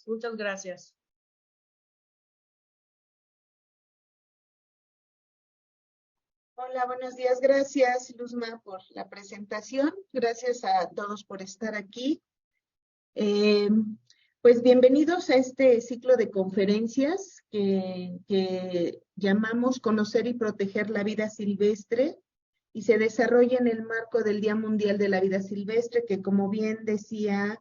Muchas gracias. Hola, buenos días. Gracias, Luzma, por la presentación. Gracias a todos por estar aquí. Pues bienvenidos a este ciclo de conferencias que llamamos Conocer y Proteger la Vida Silvestre y se desarrolla en el marco del Día Mundial de la Vida Silvestre, que como bien decía,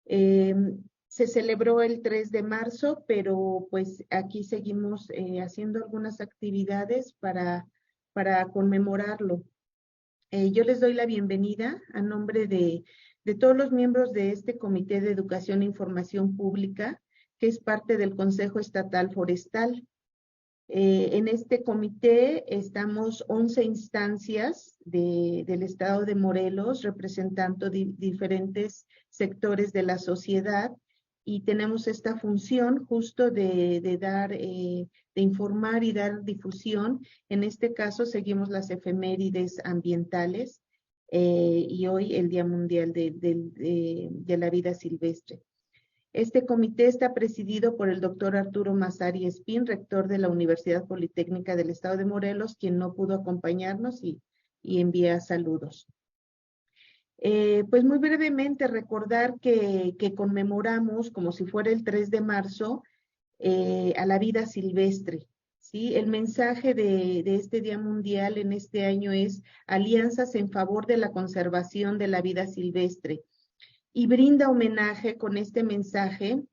se celebró el 3 de marzo, pero pues aquí seguimos haciendo algunas actividades para conmemorarlo. Yo les doy la bienvenida a nombre de todos los miembros de este Comité de Educación e Información Pública, que es parte del Consejo Estatal Forestal. En este comité estamos 11 instancias del estado de Morelos, representando diferentes sectores de la sociedad, y tenemos esta función justo de informar y dar difusión. En este caso seguimos las efemérides ambientales y hoy el Día Mundial de la Vida Silvestre. Este comité está presidido por el doctor Arturo Massari Espín, rector de la Universidad Politécnica del Estado de Morelos, quien no pudo acompañarnos y envía saludos. Pues muy brevemente recordar que conmemoramos, como si fuera el 3 de marzo, a la vida silvestre. ¿Sí? El mensaje de este Día Mundial en este año es alianzas en favor de la conservación de la vida silvestre, y brinda homenaje con este mensaje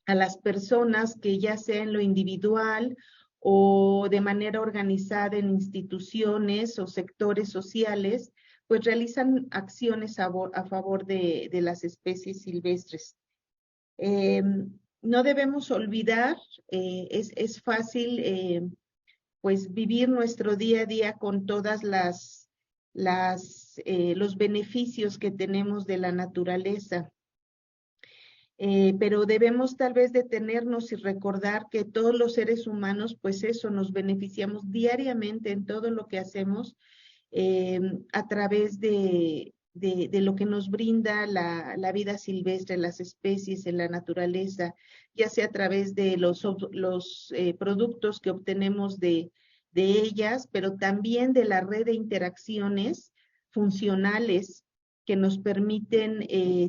a las personas que ya sea en lo individual o de manera organizada en instituciones o sectores sociales, pues realizan acciones a favor de las especies silvestres. No debemos olvidar, es fácil pues vivir nuestro día a día con todas los beneficios que tenemos de la naturaleza. Pero debemos tal vez detenernos y recordar que todos los seres humanos, pues eso, nos beneficiamos diariamente en todo lo que hacemos a través de lo que nos brinda la vida silvestre, las especies en la naturaleza, ya sea a través de los productos que obtenemos de ellas, pero también de la red de interacciones funcionales que nos permiten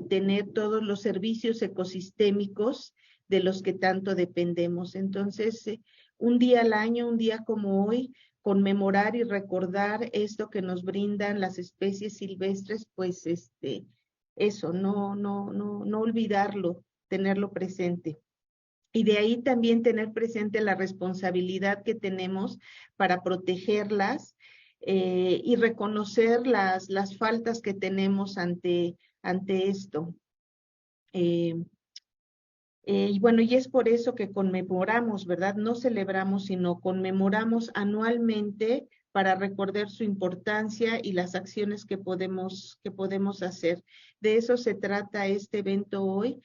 tener todos los servicios ecosistémicos de los que tanto dependemos. Entonces, un día al año, un día como hoy, conmemorar y recordar esto que nos brindan las especies silvestres, pues eso, no olvidarlo, tenerlo presente. Y de ahí también tener presente la responsabilidad que tenemos para protegerlas y reconocer las faltas que tenemos ante esto. Y bueno, y es por eso que conmemoramos, ¿verdad? No celebramos, sino conmemoramos anualmente para recordar su importancia y las acciones que podemos hacer. De eso se trata este evento hoy.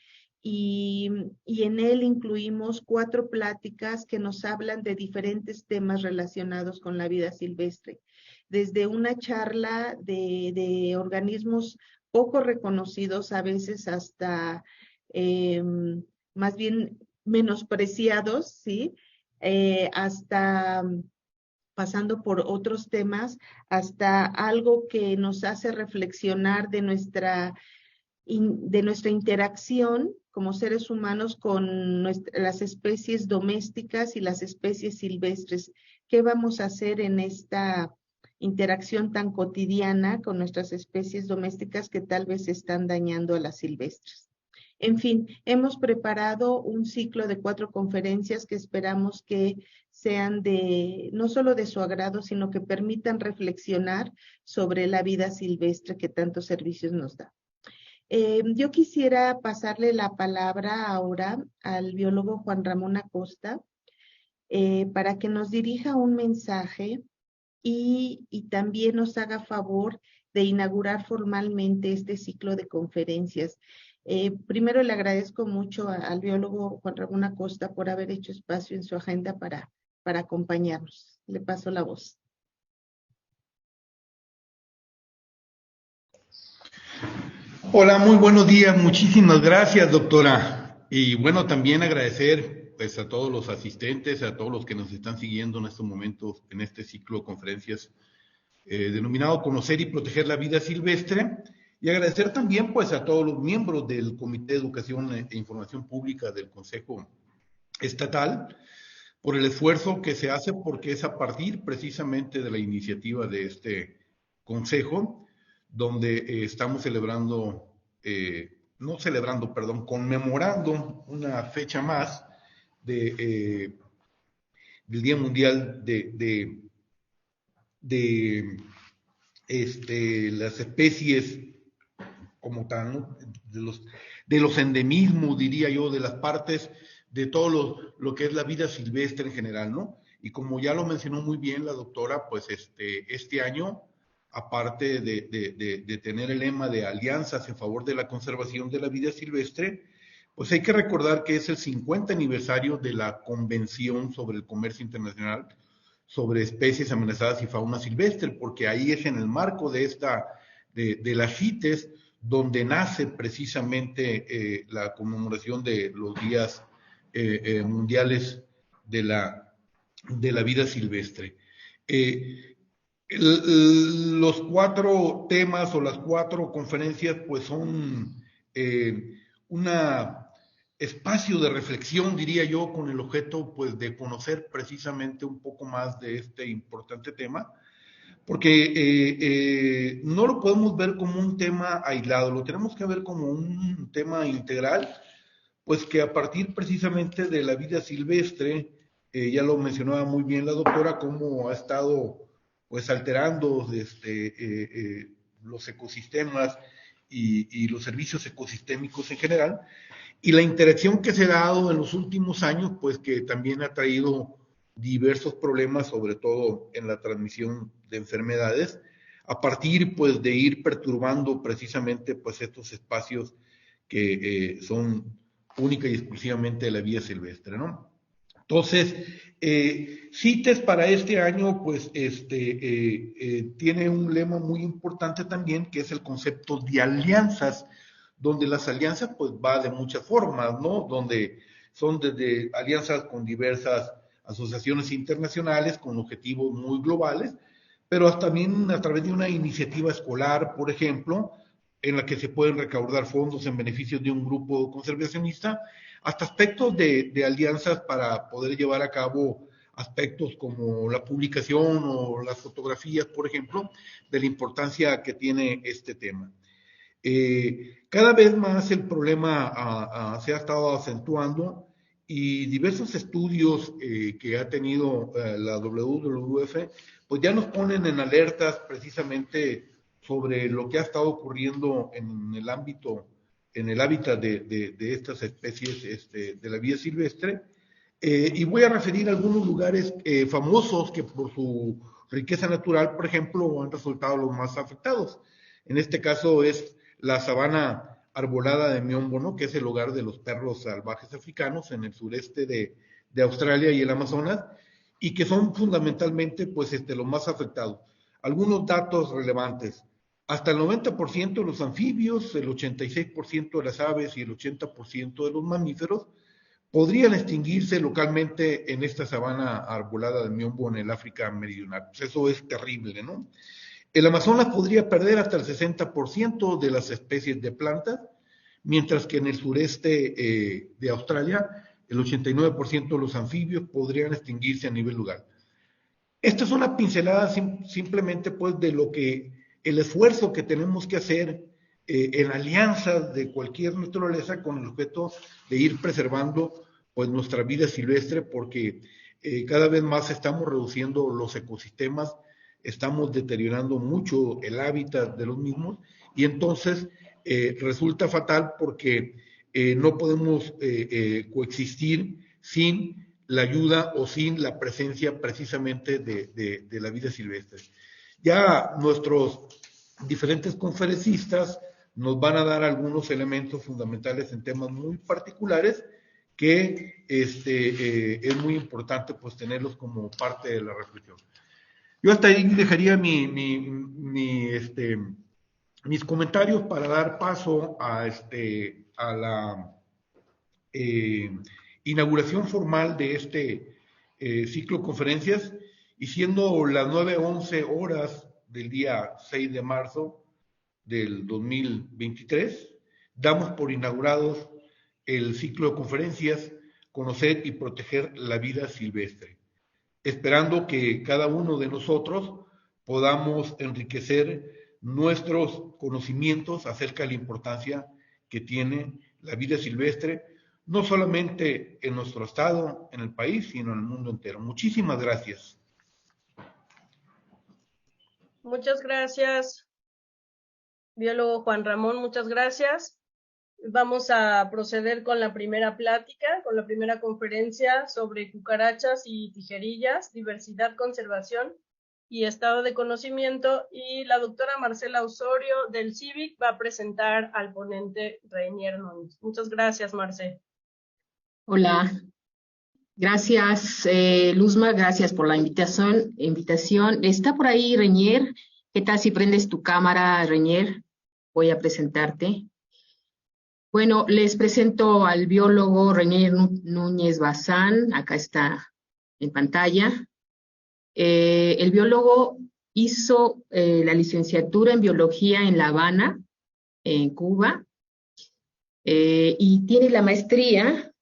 Y en él incluimos 4 pláticas que nos hablan de diferentes temas relacionados con la vida silvestre. Desde una charla de organismos poco reconocidos a veces hasta más bien menospreciados, ¿sí? Hasta pasando por otros temas, hasta algo que nos hace reflexionar de nuestra interacción como seres humanos con las especies domésticas y las especies silvestres. ¿Qué vamos a hacer en esta interacción tan cotidiana con nuestras especies domésticas que tal vez están dañando a las silvestres? En fin, hemos preparado un ciclo de 4 conferencias que esperamos que sean no solo de su agrado, sino que permitan reflexionar sobre la vida silvestre que tantos servicios nos da. Yo quisiera pasarle la palabra ahora al biólogo Juan Ramón Acosta para que nos dirija un mensaje y también nos haga favor de inaugurar formalmente este ciclo de conferencias. Primero le agradezco mucho al biólogo Juan Ramón Acosta por haber hecho espacio en su agenda para acompañarnos. Le paso la voz. Hola, muy buenos días. Muchísimas gracias, doctora. Y bueno, también agradecer pues a todos los asistentes, a todos los que nos están siguiendo en estos momentos, en este ciclo de conferencias denominado Conocer y Proteger la Vida Silvestre, y agradecer también pues a todos los miembros del Comité de Educación e Información Pública del Consejo Estatal por el esfuerzo que se hace, porque es a partir precisamente de la iniciativa de este Consejo, donde estamos celebrando, no celebrando, perdón, conmemorando una fecha más de, del Día Mundial de las especies como tal, ¿no? De los endemismos, diría yo, de las partes de todo lo que es la vida silvestre en general, ¿no? Y como ya lo mencionó muy bien la doctora, pues este año, aparte de tener el lema de alianzas en favor de la conservación de la vida silvestre, pues hay que recordar que es el 50 aniversario de la Convención sobre el Comercio Internacional sobre especies amenazadas y fauna silvestre, porque ahí es en el marco de las CITES donde nace precisamente la conmemoración de los días mundiales de la vida silvestre. Los cuatro temas o las cuatro conferencias pues son una espacio de reflexión, diría yo, con el objeto pues de conocer precisamente un poco más de este importante tema, porque no lo podemos ver como un tema aislado, lo tenemos que ver como un tema integral, pues que a partir precisamente de la vida silvestre, ya lo mencionaba muy bien la doctora, cómo ha estado pues alterando los ecosistemas y los servicios ecosistémicos en general, y la interacción que se ha dado en los últimos años, pues que también ha traído diversos problemas, sobre todo en la transmisión de enfermedades, a partir pues de ir perturbando precisamente pues estos espacios que son única y exclusivamente de la vida silvestre, ¿no? Entonces, CITES para este año, pues, tiene un lema muy importante también, que es el concepto de alianzas, donde las alianzas, pues, va de muchas formas, ¿no? Donde son desde alianzas con diversas asociaciones internacionales, con objetivos muy globales, pero hasta también a través de una iniciativa escolar, por ejemplo, en la que se pueden recaudar fondos en beneficio de un grupo conservacionista, hasta aspectos de alianzas para poder llevar a cabo aspectos como la publicación o las fotografías, por ejemplo, de la importancia que tiene este tema. Cada vez más el problema se ha estado acentuando y diversos estudios que ha tenido la WWF, pues ya nos ponen en alertas precisamente sobre lo que ha estado ocurriendo en el ámbito, en el hábitat de estas especies de la vida silvestre. Y voy a referir algunos lugares famosos que por su riqueza natural, por ejemplo, han resultado los más afectados. En este caso es la sabana arbolada de Miombo, ¿no? Que es el hogar de los perros salvajes africanos en el sureste de Australia y el Amazonas, y que son fundamentalmente pues los más afectados. Algunos datos relevantes. Hasta el 90% de los anfibios, el 86% de las aves y el 80% de los mamíferos podrían extinguirse localmente en esta sabana arbolada de Miombo en el África meridional. Pues eso es terrible, ¿no? El Amazonas podría perder hasta el 60% de las especies de plantas, mientras que en el sureste de Australia el 89% de los anfibios podrían extinguirse a nivel local. Esta es una pincelada simplemente pues de lo que el esfuerzo que tenemos que hacer en alianzas de cualquier naturaleza con el objeto de ir preservando pues nuestra vida silvestre, porque cada vez más estamos reduciendo los ecosistemas, estamos deteriorando mucho el hábitat de los mismos, y entonces resulta fatal porque no podemos coexistir sin la ayuda o sin la presencia precisamente de la vida silvestre. Ya nuestros diferentes conferencistas nos van a dar algunos elementos fundamentales en temas muy particulares que es muy importante pues tenerlos como parte de la reflexión. Yo hasta ahí dejaría mis comentarios para dar paso a la eh, inauguración formal de este ciclo de conferencias, y siendo las 9:11 del día 6 de marzo del 2023, damos por inaugurados el ciclo de conferencias Conocer y proteger la vida silvestre, esperando que cada uno de nosotros podamos enriquecer nuestros conocimientos acerca de la importancia que tiene la vida silvestre, no solamente en nuestro estado, en el país, sino en el mundo entero. Muchísimas gracias. Muchas gracias, biólogo Juan Ramón, muchas gracias. Vamos a proceder con la primera plática, con la primera conferencia sobre cucarachas y tijerillas, diversidad, conservación y estado de conocimiento. Y la doctora Marcela Osorio del CIVIC va a presentar al ponente Reinier Núñez. Muchas gracias, Marce. Hola, gracias Luzma, gracias por la invitación. Está por ahí Reinier. ¿Qué tal si prendes tu cámara, Reinier? Voy a presentarte. Bueno, les presento al biólogo Reinier Núñez Bazán, acá está en pantalla. El biólogo hizo la licenciatura en biología en La Habana, en Cuba, y tiene la maestría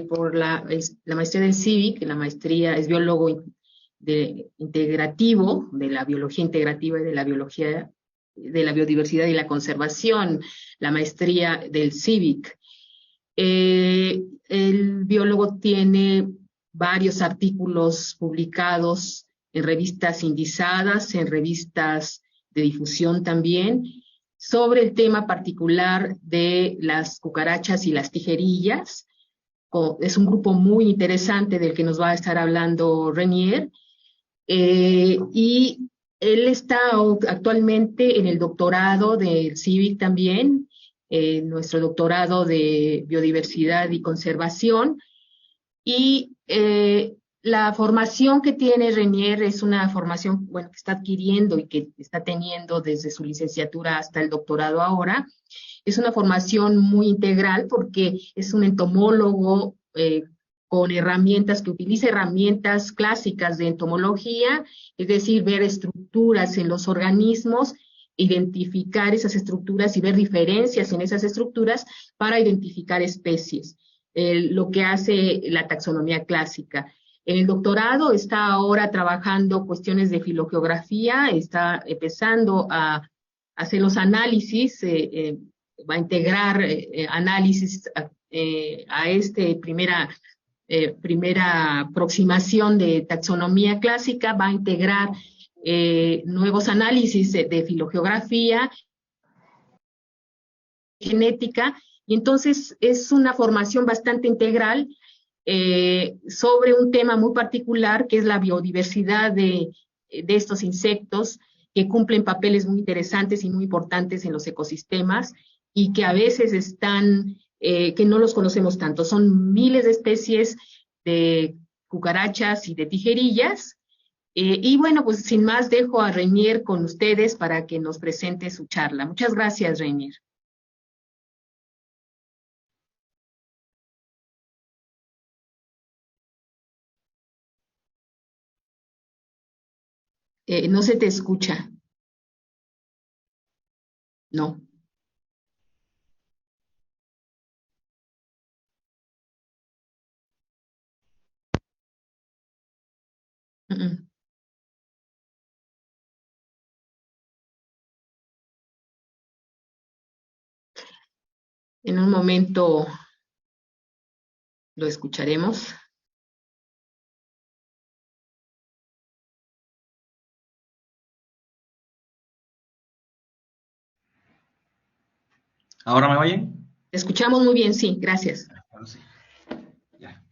por la maestría del CIVIC, la maestría es biólogo integrativo, de la biología integrativa y de la biología de la biodiversidad y la conservación, la maestría del CIVIC. El biólogo tiene varios artículos publicados en revistas indizadas, en revistas de difusión también, sobre el tema particular de las cucarachas y las tijerillas. Es un grupo muy interesante del que nos va a estar hablando Reinier. Y él está actualmente en el doctorado del CIVIC también, nuestro doctorado de biodiversidad y conservación. Y la formación que tiene Reinier es una formación, bueno, que está adquiriendo y que está teniendo desde su licenciatura hasta el doctorado ahora. Es una formación muy integral porque es un entomólogo con herramientas, que utiliza herramientas clásicas de entomología, es decir, ver estructuras en los organismos, identificar esas estructuras y ver diferencias en esas estructuras para identificar especies, lo que hace la taxonomía clásica. En el doctorado está ahora trabajando cuestiones de filogeografía, está empezando a hacer los análisis, va a integrar análisis a esta primera aproximación de taxonomía clásica, va a integrar nuevos análisis de filogeografía, genética, y entonces es una formación bastante integral sobre un tema muy particular que es la biodiversidad de estos insectos, que cumplen papeles muy interesantes y muy importantes en los ecosistemas y que a veces están, que no los conocemos tanto. Son miles de especies de cucarachas y de tijerillas. Y bueno, pues sin más dejo a Reinier con ustedes para que nos presente su charla. Muchas gracias, Reinier. No se te escucha. No. En un momento lo escucharemos. ¿Ahora me oyen? Te escuchamos muy bien, sí, gracias. Ahora sí. Ya.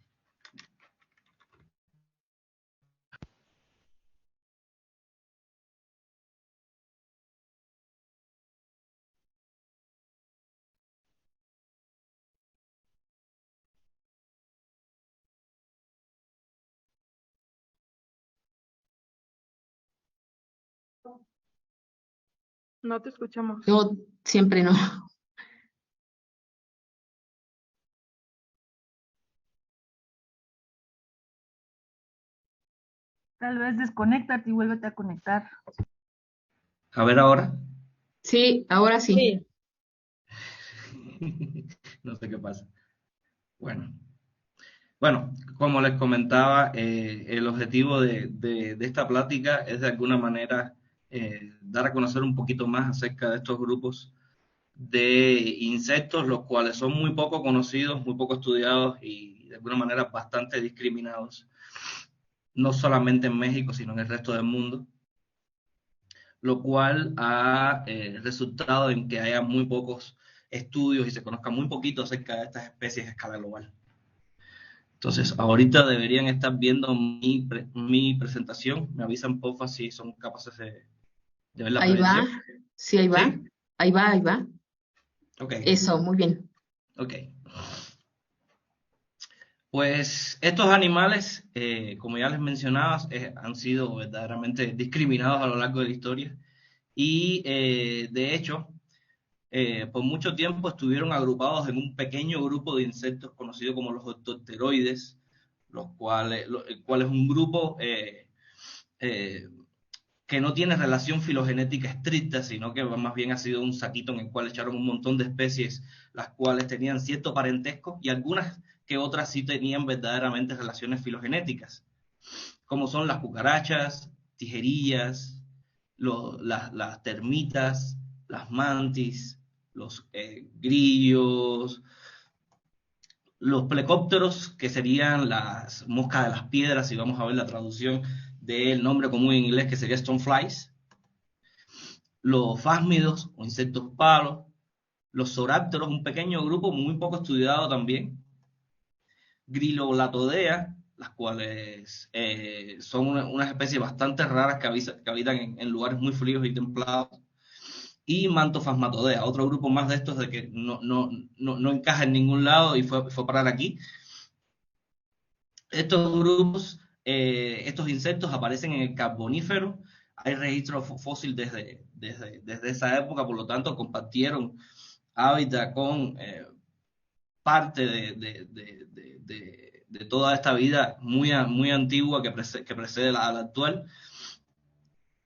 No te escuchamos. No, siempre no. Tal vez desconéctate y vuélvete a conectar. A ver ahora. Sí, ahora sí. Sí. No sé qué pasa. Bueno, como les comentaba, el objetivo de esta plática es de alguna manera dar a conocer un poquito más acerca de estos grupos de insectos, los cuales son muy poco conocidos, muy poco estudiados y de alguna manera bastante discriminados, no solamente en México, sino en el resto del mundo, lo cual ha resultado en que haya muy pocos estudios y se conozca muy poquito acerca de estas especies a escala global. Entonces, ahorita deberían estar viendo mi presentación. Me avisan, porfa, si son capaces de ver la Ahí va. proyección. Sí, ahí va. ¿Sí? Ahí va, ahí va. Ok, Eso, muy bien. ok. Pues estos animales, como ya les mencionaba, han sido verdaderamente discriminados a lo largo de la historia y de hecho, por mucho tiempo estuvieron agrupados en un pequeño grupo de insectos conocido como los ortoteroides, el cual es un grupo eh, que no tiene relación filogenética estricta, sino que más bien ha sido un saquito en el cual echaron un montón de especies, las cuales tenían cierto parentesco y algunas que otras sí tenían verdaderamente relaciones filogenéticas, como son las cucarachas, tijerillas, las termitas, las mantis, los grillos, los plecópteros, que serían las moscas de las piedras, si vamos a ver la traducción del nombre común en inglés, que sería stoneflies, los fásmidos o insectos palos, los zorápteros, un pequeño grupo muy poco estudiado también, Griloblatodea, las cuales son unas especies bastante raras que habitan en lugares muy fríos y templados, y Mantofasmatodea, otro grupo más de estos de que no encaja en ningún lado y fue a parar aquí. Estos grupos, estos insectos aparecen en el Carbonífero, hay registro fósil desde esa época, por lo tanto compartieron hábitat con parte de toda esta vida muy antigua que precede a la actual,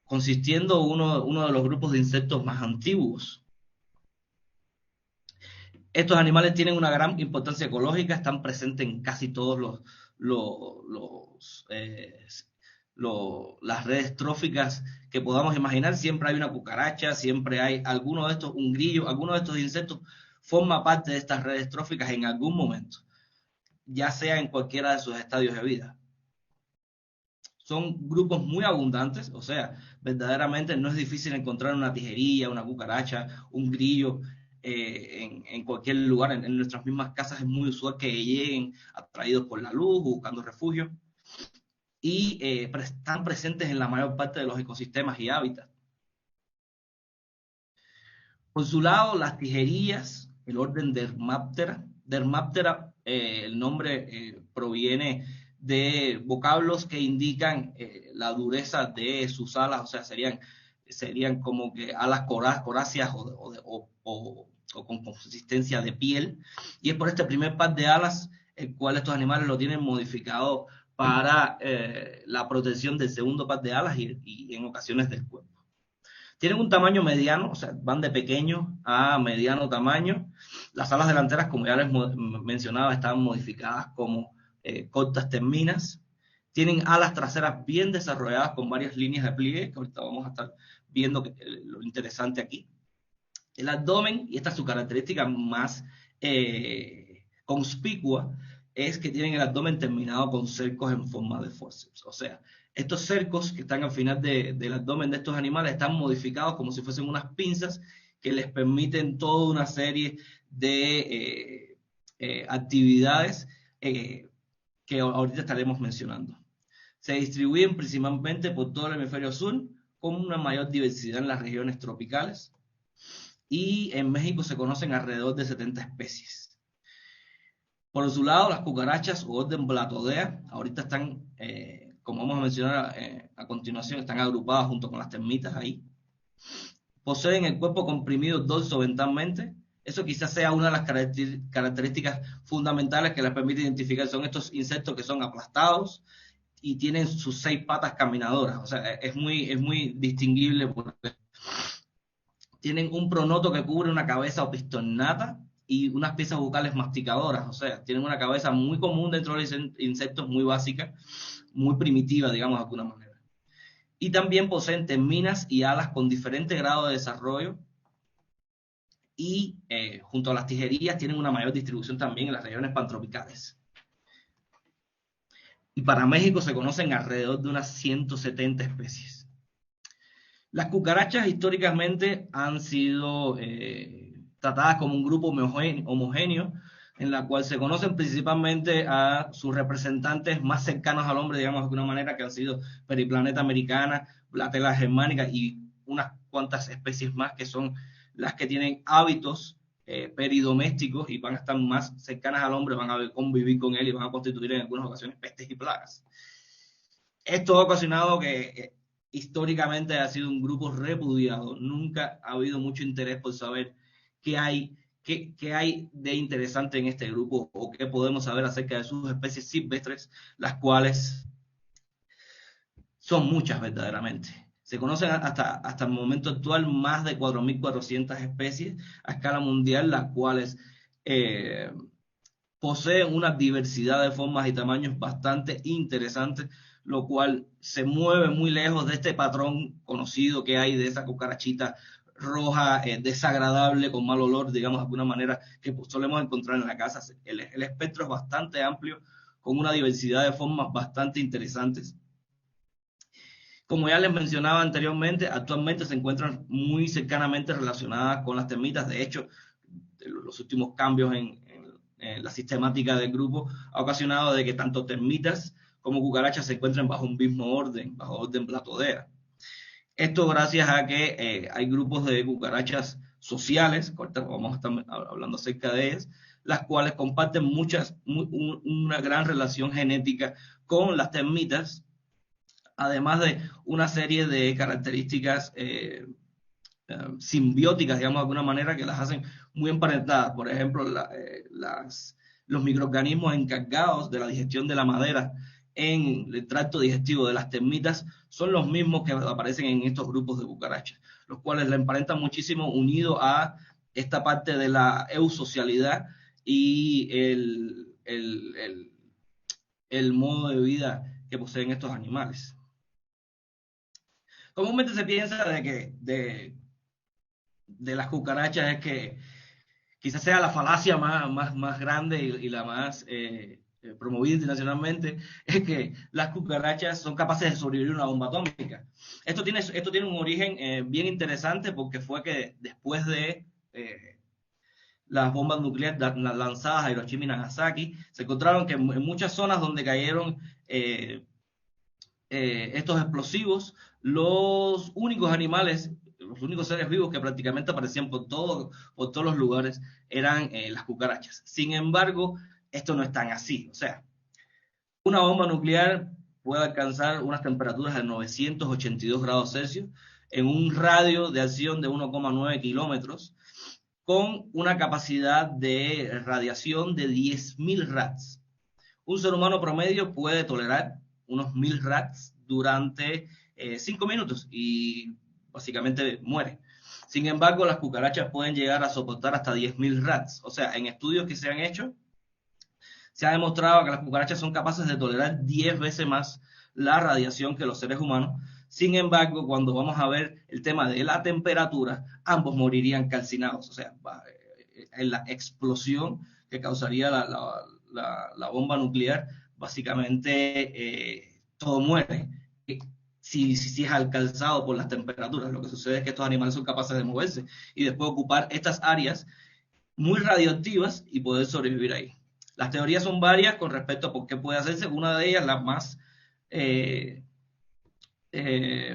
consistiendo uno de los grupos de insectos más antiguos. Estos animales tienen una gran importancia ecológica, están presentes en casi todos las redes tróficas que podamos imaginar. Siempre hay una cucaracha, siempre hay alguno de estos, un grillo, alguno de estos insectos forma parte de estas redes tróficas en algún momento, ya sea en cualquiera de sus estadios de vida. Son grupos muy abundantes, o sea, verdaderamente no es difícil encontrar una tijerilla, una cucaracha, un grillo en cualquier lugar. En nuestras mismas casas es muy usual que lleguen atraídos por la luz, buscando refugio, y están presentes en la mayor parte de los ecosistemas y hábitats. Por su lado, las tijerillas, el orden Dermaptera, el nombre proviene de vocablos que indican la dureza de sus alas, o sea, serían como que alas coráceas o con consistencia de piel, y es por este primer par de alas el cual estos animales lo tienen modificado para la protección del segundo par de alas y en ocasiones del cuerpo. Tienen un tamaño mediano, o sea, van de pequeño a mediano tamaño. Las alas delanteras, como ya les mencionaba, están modificadas como cortas terminas. Tienen alas traseras bien desarrolladas con varias líneas de pliegue, que ahorita vamos a estar viendo lo interesante aquí. El abdomen, y esta es su característica más conspicua, es que tienen el abdomen terminado con cercos en forma de forceps. O sea, estos cercos que están al final del abdomen de estos animales están modificados como si fuesen unas pinzas que les permiten toda una serie de actividades que ahorita estaremos mencionando. Se distribuyen principalmente por todo el hemisferio sur, con una mayor diversidad en las regiones tropicales, y en México se conocen alrededor de 70 especies. Por su lado, las cucarachas o orden Blatodea, ahorita están, como vamos a mencionar a continuación, están agrupadas junto con las termitas ahí. Poseen el cuerpo comprimido dorso-ventralmente. Eso quizás sea una de las características fundamentales que les permite identificar. Son estos insectos que son aplastados y tienen sus 6 patas caminadoras. O sea, es muy distinguible porque tienen un pronoto que cubre una cabeza opistonata y unas piezas bucales masticadoras. O sea, tienen una cabeza muy común dentro de los insectos, muy básica, muy primitiva, digamos de alguna manera. Y también poseen terminas y alas con diferente grado de desarrollo, y junto a las tijerillas tienen una mayor distribución también en las regiones pantropicales. Y para México se conocen alrededor de unas 170 especies. Las cucarachas históricamente han sido tratadas como un grupo homogéneo, en la cual se conocen principalmente a sus representantes más cercanos al hombre, digamos de alguna manera, que han sido Periplaneta americana, Blatella germánica y unas cuantas especies más que son las que tienen hábitos peridomésticos y van a estar más cercanas al hombre, van a convivir con él y van a constituir en algunas ocasiones pestes y plagas. Esto ha ocasionado que históricamente ha sido un grupo repudiado. Nunca ha habido mucho interés por saber qué hay de interesante en este grupo o qué podemos saber acerca de sus especies silvestres, las cuales son muchas verdaderamente. Se conocen hasta el momento actual más de 4.400 especies a escala mundial, las cuales poseen una diversidad de formas y tamaños bastante interesantes, lo cual se mueve muy lejos de este patrón conocido que hay de esa cucarachita roja, desagradable, con mal olor, digamos de alguna manera, que solemos encontrar en la casa. El espectro es bastante amplio, con una diversidad de formas bastante interesantes. Como ya les mencionaba anteriormente, actualmente se encuentran muy cercanamente relacionadas con las termitas. De hecho, los últimos cambios en la sistemática del grupo ha ocasionado de que tanto termitas como cucarachas se encuentren bajo un mismo orden, bajo orden Platodea. Esto gracias a que hay grupos de cucarachas sociales, ahorita vamos a estar hablando acerca de ellas, las cuales comparten una gran relación genética con las termitas, además de una serie de características simbióticas, digamos de alguna manera, que las hacen muy emparentadas. Por ejemplo, los microorganismos encargados de la digestión de la madera en el tracto digestivo de las termitas son los mismos que aparecen en estos grupos de cucarachas, los cuales la emparentan muchísimo, unido a esta parte de la eusocialidad y el modo de vida que poseen estos animales. Comúnmente se piensa de que de las cucarachas es que quizás sea la falacia más grande y la más promovida internacionalmente, es que las cucarachas son capaces de sobrevivir a una bomba atómica. Esto tiene un origen bien interesante, porque fue que después de las bombas nucleares lanzadas a Hiroshima y Nagasaki, se encontraron que en muchas zonas donde cayeron estos explosivos, los únicos seres vivos que prácticamente aparecían por todos los lugares eran las cucarachas. Sin embargo, esto no es tan así. O sea, una bomba nuclear puede alcanzar unas temperaturas de 982 grados Celsius en un radio de acción de 1,9 kilómetros, con una capacidad de radiación de 10.000 rats. Un ser humano promedio puede tolerar unos 1.000 rats durante 5 minutos y básicamente muere. Sin embargo, las cucarachas pueden llegar a soportar hasta 10.000 rats. O sea, en estudios que se han hecho, se ha demostrado que las cucarachas son capaces de tolerar 10 veces más la radiación que los seres humanos. Sin embargo, cuando vamos a ver el tema de la temperatura, ambos morirían calcinados. O sea, en la explosión que causaría la bomba nuclear, básicamente todo muere. Si es alcanzado por las temperaturas, lo que sucede es que estos animales son capaces de moverse y después ocupar estas áreas muy radioactivas y poder sobrevivir ahí. Las teorías son varias con respecto a por qué puede hacerse. Una de ellas, la más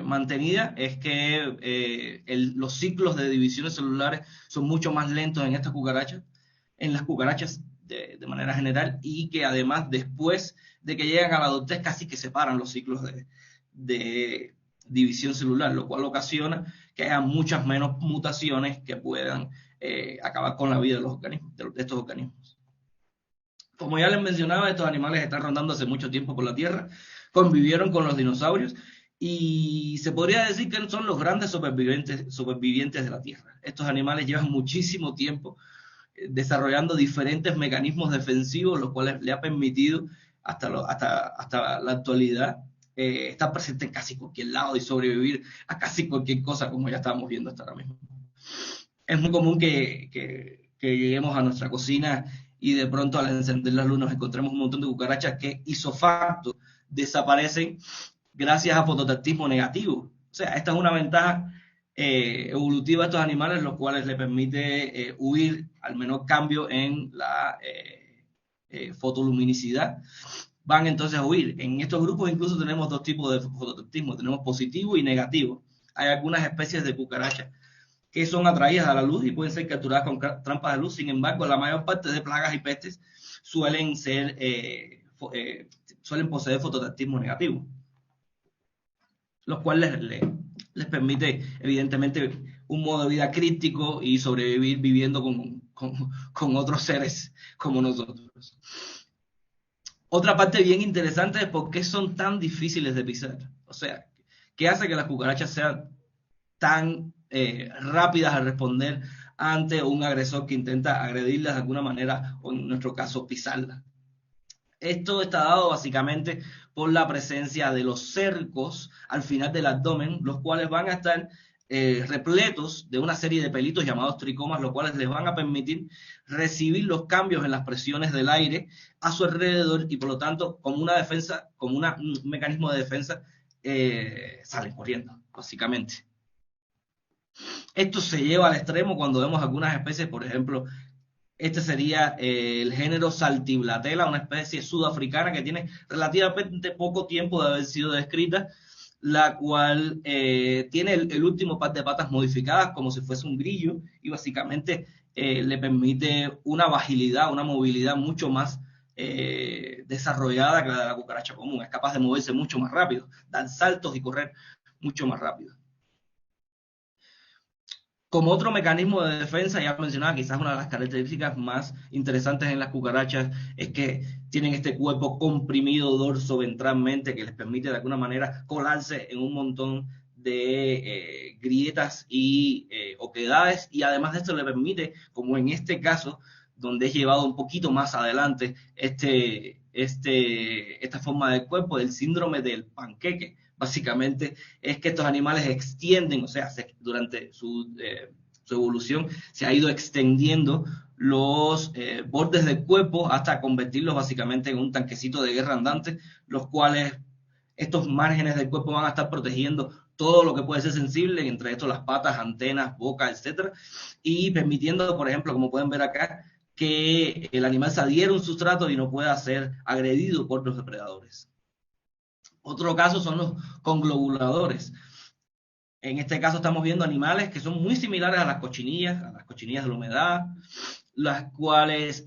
mantenida, es que los ciclos de divisiones celulares son mucho más lentos en estas cucarachas, en las cucarachas de manera general, y que además después de que llegan a la adultez casi que separan los ciclos de división celular, lo cual ocasiona que haya muchas menos mutaciones que puedan acabar con la vida de estos organismos. Como ya les mencionaba, estos animales están rondando hace mucho tiempo por la Tierra, convivieron con los dinosaurios y se podría decir que son los grandes supervivientes de la Tierra. Estos animales llevan muchísimo tiempo desarrollando diferentes mecanismos defensivos, los cuales le ha permitido hasta la actualidad estar presente en casi cualquier lado y sobrevivir a casi cualquier cosa, como ya estamos viendo hasta ahora mismo. Es muy común que lleguemos a nuestra cocina y de pronto al encender la luz nos encontremos un montón de cucarachas que ipso facto desaparecen gracias a fototactismo negativo. O sea, esta es una ventaja evolutiva de estos animales, los cuales le permite huir al menor cambio en la fotoluminicidad. Van entonces a huir. En estos grupos incluso tenemos dos tipos de fototactismo, tenemos positivo y negativo. Hay algunas especies de cucarachas que son atraídas a la luz y pueden ser capturadas con trampas de luz. Sin embargo, la mayor parte de plagas y pestes suelen poseer fototactismo negativo, los cuales les permite, evidentemente, un modo de vida crítico y sobrevivir viviendo con otros seres como nosotros. Otra parte bien interesante es por qué son tan difíciles de pisar. O sea, ¿qué hace que las cucarachas sean tan rápidas al responder ante un agresor que intenta agredirlas de alguna manera, o en nuestro caso pisarlas? Esto está dado básicamente por la presencia de los cercos al final del abdomen, los cuales van a estar repletos de una serie de pelitos llamados tricomas, los cuales les van a permitir recibir los cambios en las presiones del aire a su alrededor y por lo tanto, como una defensa, como un mecanismo de defensa, salen corriendo, básicamente. Esto se lleva al extremo cuando vemos algunas especies, por ejemplo, este sería el género Saltiblatela, una especie sudafricana que tiene relativamente poco tiempo de haber sido descrita, la cual tiene el último par de patas modificadas como si fuese un grillo y básicamente le permite una agilidad, una movilidad mucho más desarrollada que la de la cucaracha común. Es capaz de moverse mucho más rápido, dar saltos y correr mucho más rápido. Como otro mecanismo de defensa, ya mencionaba, quizás una de las características más interesantes en las cucarachas es que tienen este cuerpo comprimido dorso-ventralmente que les permite de alguna manera colarse en un montón de grietas y oquedades, y además de esto le permite, como en este caso, donde es llevado un poquito más adelante esta forma del cuerpo, el síndrome del panqueque. Básicamente es que estos animales extienden, o sea, durante su evolución se ha ido extendiendo los bordes del cuerpo hasta convertirlos básicamente en un tanquecito de guerra andante, los cuales estos márgenes del cuerpo van a estar protegiendo todo lo que puede ser sensible, entre estos las patas, antenas, boca, etcétera, y permitiendo, por ejemplo, como pueden ver acá, que el animal se adhiera a un sustrato y no pueda ser agredido por los depredadores. Otro caso son los conglobuladores. En este caso estamos viendo animales que son muy similares a las cochinillas de la humedad, las cuales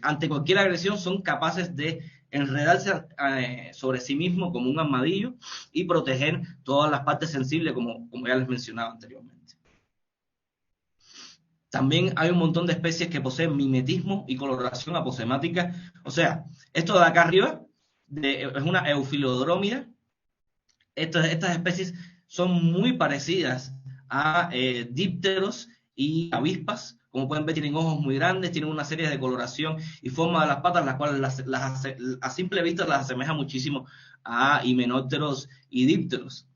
ante cualquier agresión son capaces de enredarse sobre sí mismos como un armadillo y proteger todas las partes sensibles como ya les mencionaba anteriormente. También hay un montón de especies que poseen mimetismo y coloración aposemática. O sea, esto de acá arriba es una eufilodrómida. Estas especies son muy parecidas a dípteros y avispas. Como pueden ver, tienen ojos muy grandes, tienen una serie de coloración y forma de las patas, las cuales a simple vista las asemeja muchísimo a himenópteros y dípteros.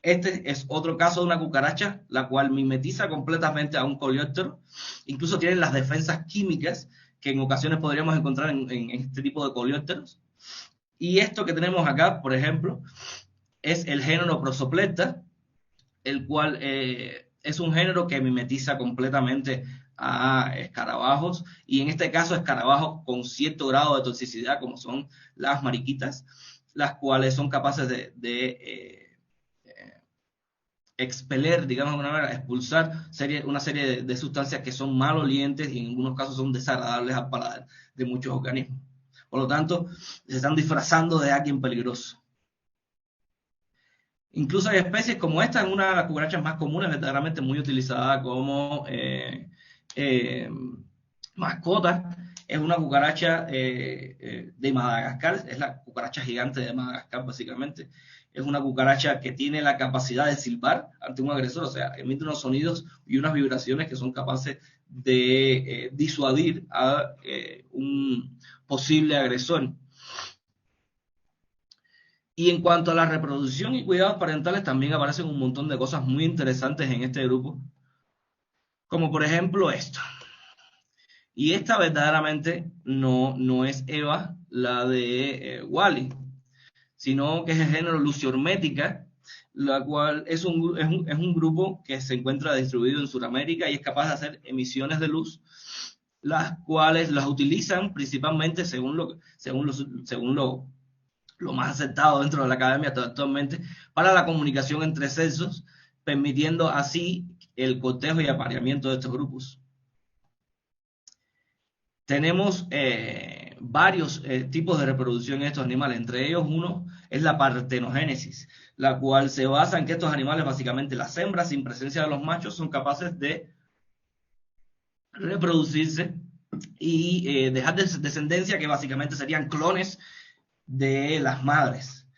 Este es otro caso de una cucaracha, la cual mimetiza completamente a un coleóptero. Incluso tienen las defensas químicas que en ocasiones podríamos encontrar en este tipo de coleópteros. Y esto que tenemos acá, por ejemplo, es el género Prosoplecta, el cual es un género que mimetiza completamente a escarabajos, y en este caso escarabajos con cierto grado de toxicidad, como son las mariquitas, las cuales son capaces de expeler, digamos de alguna manera, expulsar una serie de sustancias que son malolientes y en algunos casos son desagradables al paladar de muchos organismos. Por lo tanto, se están disfrazando de alguien peligroso. Incluso hay especies como esta, en una de las cucarachas más comunes, verdaderamente muy utilizada como mascota. es una cucaracha de Madagascar, es la cucaracha gigante de Madagascar básicamente. Es una cucaracha que tiene la capacidad de silbar ante un agresor, o sea, emite unos sonidos y unas vibraciones que son capaces de disuadir a un posible agresor. Y en cuanto a la reproducción y cuidados parentales, también aparecen un montón de cosas muy interesantes en este grupo, como por ejemplo esto. Y esta verdaderamente no es Eva, la de Wally, sino que es el género Luciormetica, la cual es un grupo que se encuentra distribuido en Sudamérica y es capaz de hacer emisiones de luz, las cuales las utilizan principalmente según lo más aceptado dentro de la academia actualmente, para la comunicación entre sexos, permitiendo así el cotejo y apareamiento de estos grupos. Tenemos varios tipos de reproducción en estos animales, entre ellos uno es la partenogénesis, la cual se basa en que estos animales, básicamente las hembras sin presencia de los machos, son capaces de reproducirse y dejar descendencia que básicamente serían clones de las madres.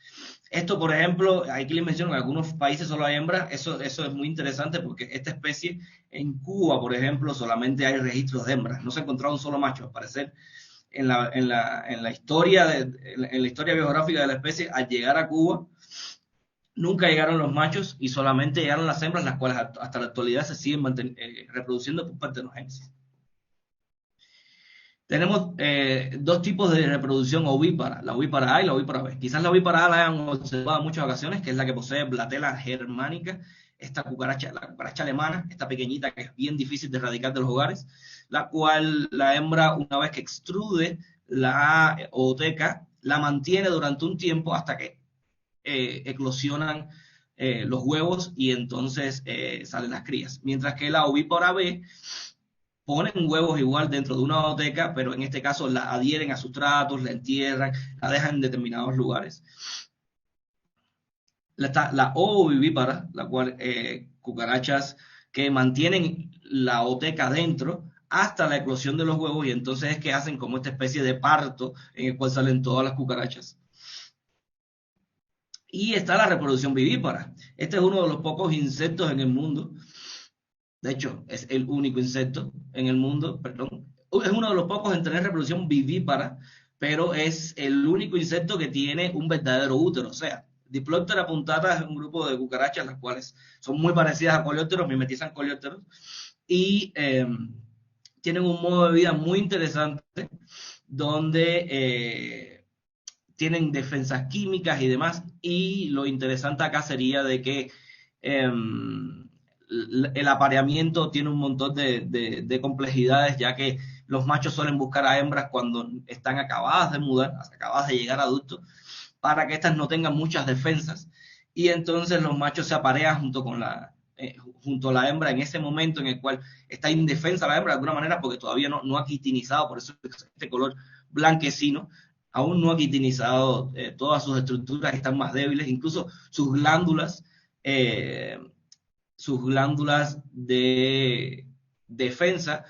Esto, por ejemplo, aquí les menciono que en algunos países solo hay hembras. Eso es muy interesante porque esta especie, en Cuba, por ejemplo, solamente hay registros de hembras. No se ha encontrado un solo macho. Al parecer, en la historia biográfica de la especie, al llegar a Cuba, nunca llegaron los machos y solamente llegaron las hembras, las cuales hasta la actualidad se siguen reproduciendo por partenogénesis. Tenemos dos tipos de reproducción ovípara, la ovípara A y la ovípara B. Quizás la ovípara A la hayan observado en muchas ocasiones, que es la que posee Blatela germanica, esta cucaracha, la cucaracha alemana, esta pequeñita que es bien difícil de erradicar de los hogares, la cual la hembra, una vez que extrude la ooteca, la mantiene durante un tiempo hasta que eclosionan los huevos y entonces salen las crías. Mientras que la ovípara B ponen huevos igual dentro de una ooteca, pero en este caso la adhieren a sustratos, la entierran, la dejan en determinados lugares. Está la ovovivípara, la cual cucarachas que mantienen la ooteca dentro hasta la eclosión de los huevos y entonces es que hacen como esta especie de parto en el cual salen todas las cucarachas. Y está la reproducción vivípara. Este es uno de los pocos insectos en el mundo. De hecho, es el único insecto en el mundo, perdón. Es uno de los pocos en tener reproducción vivípara, pero es el único insecto que tiene un verdadero útero. O sea, Diploptera punctata es un grupo de cucarachas, las cuales son muy parecidas a coleópteros, mimetizan coleópteros, y tienen un modo de vida muy interesante, donde tienen defensas químicas y demás, y lo interesante acá sería de que el apareamiento tiene un montón de complejidades, ya que los machos suelen buscar a hembras cuando están acabadas de mudar, acabadas de llegar a adultos, para que éstas no tengan muchas defensas. Y entonces los machos se aparean junto a la hembra en ese momento en el cual está indefensa la hembra de alguna manera, porque todavía no ha quitinizado, por eso este color blanquecino, aún no ha quitinizado todas sus estructuras, están más débiles, incluso sus glándulas de defensa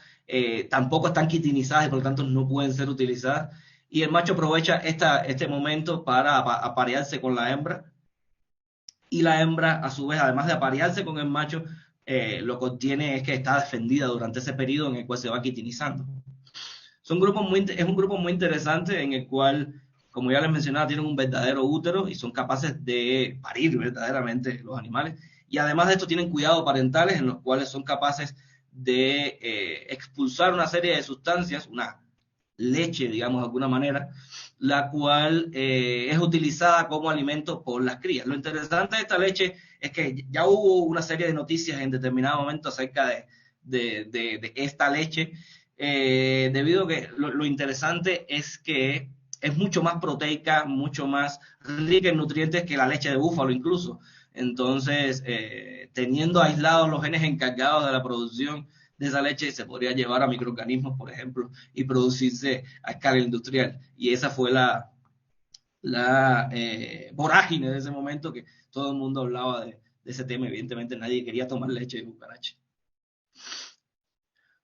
tampoco están quitinizadas y por lo tanto no pueden ser utilizadas. Y el macho aprovecha este momento para aparearse con la hembra. Y la hembra, a su vez, además de aparearse con el macho, lo que obtiene es que está defendida durante ese periodo en el cual se va quitinizando. Es un grupo muy interesante en el cual, como ya les mencionaba, tienen un verdadero útero y son capaces de parir verdaderamente los animales. Y además de esto tienen cuidados parentales en los cuales son capaces de expulsar una serie de sustancias, una leche, digamos de alguna manera, la cual es utilizada como alimento por las crías. Lo interesante de esta leche es que ya hubo una serie de noticias en determinado momento acerca de esta leche, debido a que lo interesante es que es mucho más proteica, mucho más rica en nutrientes que la leche de búfalo incluso. Entonces, teniendo aislados los genes encargados de la producción de esa leche, se podría llevar a microorganismos, por ejemplo, y producirse a escala industrial. Y esa fue la vorágine de ese momento, que todo el mundo hablaba de ese tema. Evidentemente nadie quería tomar leche de cucaracha.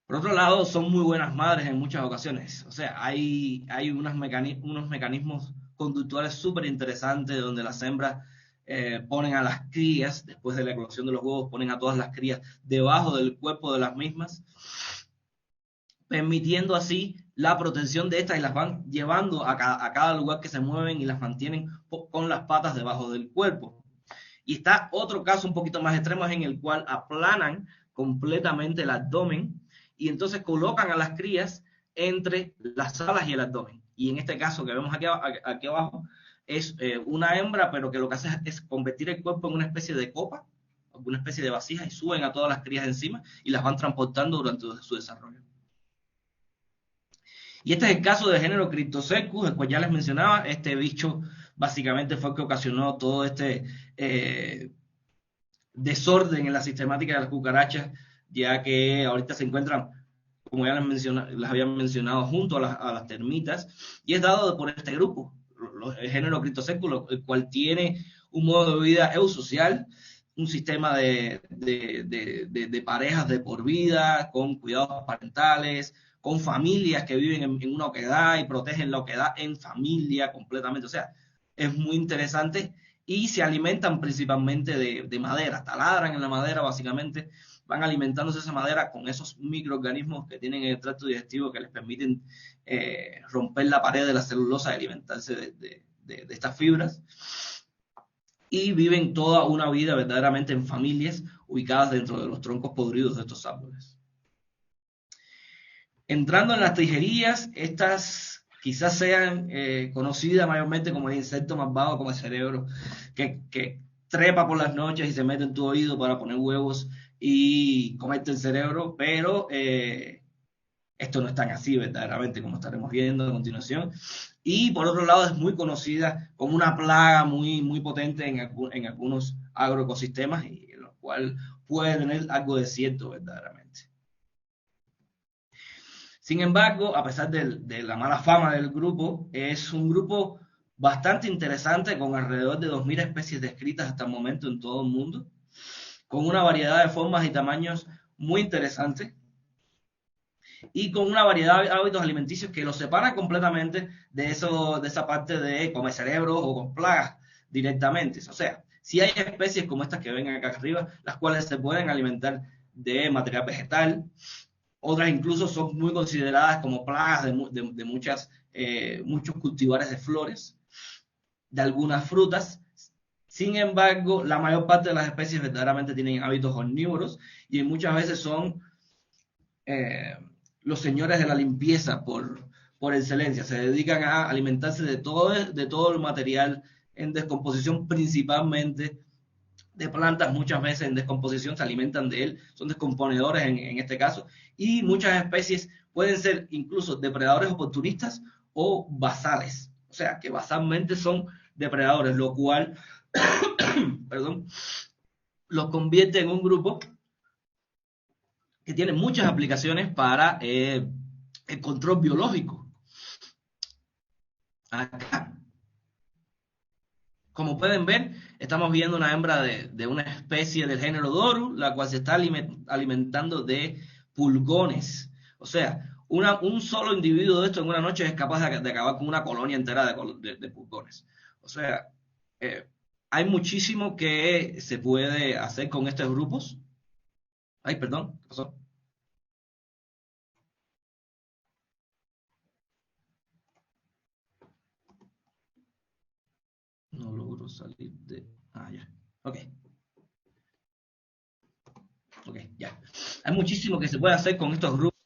Por otro lado, son muy buenas madres en muchas ocasiones. O sea, hay unos mecanismos conductuales súper interesantes donde las hembras ponen a las crías, después de la eclosión de los huevos, ponen a todas las crías debajo del cuerpo de las mismas, permitiendo así la protección de estas, y las van llevando a cada lugar que se mueven y las mantienen con las patas debajo del cuerpo. Y está otro caso un poquito más extremo, en el cual aplanan completamente el abdomen y entonces colocan a las crías entre las alas y el abdomen. Y en este caso que vemos aquí abajo, es una hembra, pero que lo que hace es convertir el cuerpo en una especie de copa, una especie de vasija, y suben a todas las crías encima y las van transportando durante su desarrollo. Y este es el caso del género Cryptocercus, el cual ya les mencionaba. Este bicho básicamente fue el que ocasionó todo este desorden en la sistemática de las cucarachas, ya que ahorita se encuentran, como ya les había mencionado, junto a las termitas, y es dado por este grupo, el género Cryptocercus, el cual tiene un modo de vida eusocial, un sistema de parejas de por vida, con cuidados parentales, con familias que viven en una oquedad y protegen la oquedad en familia completamente. O sea, es muy interesante, y se alimentan principalmente de madera, taladran en la madera básicamente, van alimentándose esa madera con esos microorganismos que tienen en el tracto digestivo, que les permiten romper la pared de la celulosa y alimentarse de estas fibras, y viven toda una vida verdaderamente en familias ubicadas dentro de los troncos podridos de estos árboles. Entrando en las tijerías, estas quizás sean conocidas mayormente como el insecto más vago, como el cerebro, que trepa por las noches y se mete en tu oído para poner huevos y comerte el cerebro, pero esto no es tan así verdaderamente, como estaremos viendo a continuación. Y por otro lado, es muy conocida como una plaga muy, muy potente en algunos agroecosistemas, y en lo cual puede tener algo de cierto verdaderamente. Sin embargo, a pesar de la mala fama del grupo, es un grupo bastante interesante, con alrededor de 2000 especies descritas hasta el momento en todo el mundo, con una variedad de formas y tamaños muy interesantes, y con una variedad de hábitos alimenticios que los separan completamente de esa parte de comer cerebros o con plagas directamente. O sea, si hay especies como estas que ven acá arriba, las cuales se pueden alimentar de material vegetal. Otras incluso son muy consideradas como plagas de muchos cultivares de flores, de algunas frutas. Sin embargo, la mayor parte de las especies verdaderamente tienen hábitos omnívoros, y muchas veces son los señores de la limpieza por excelencia. Se dedican a alimentarse de todo el material en descomposición, principalmente de plantas. Muchas veces en descomposición se alimentan de él, son descomponedores en este caso, y muchas especies pueden ser incluso depredadores oportunistas o basales, o sea que basalmente son depredadores, lo cual perdón, los convierte en un grupo que tiene muchas aplicaciones para el control biológico. Acá, como pueden ver, estamos viendo una hembra de una especie del género Doru, la cual se está alimentando de pulgones. O sea, un solo individuo de esto en una noche es capaz de acabar con una colonia entera de pulgones. O sea, hay muchísimo que se puede hacer con estos grupos. Ay, perdón, ¿qué pasó? No logro salir de... ya. Ok, ya. Hay muchísimo que se puede hacer con estos grupos,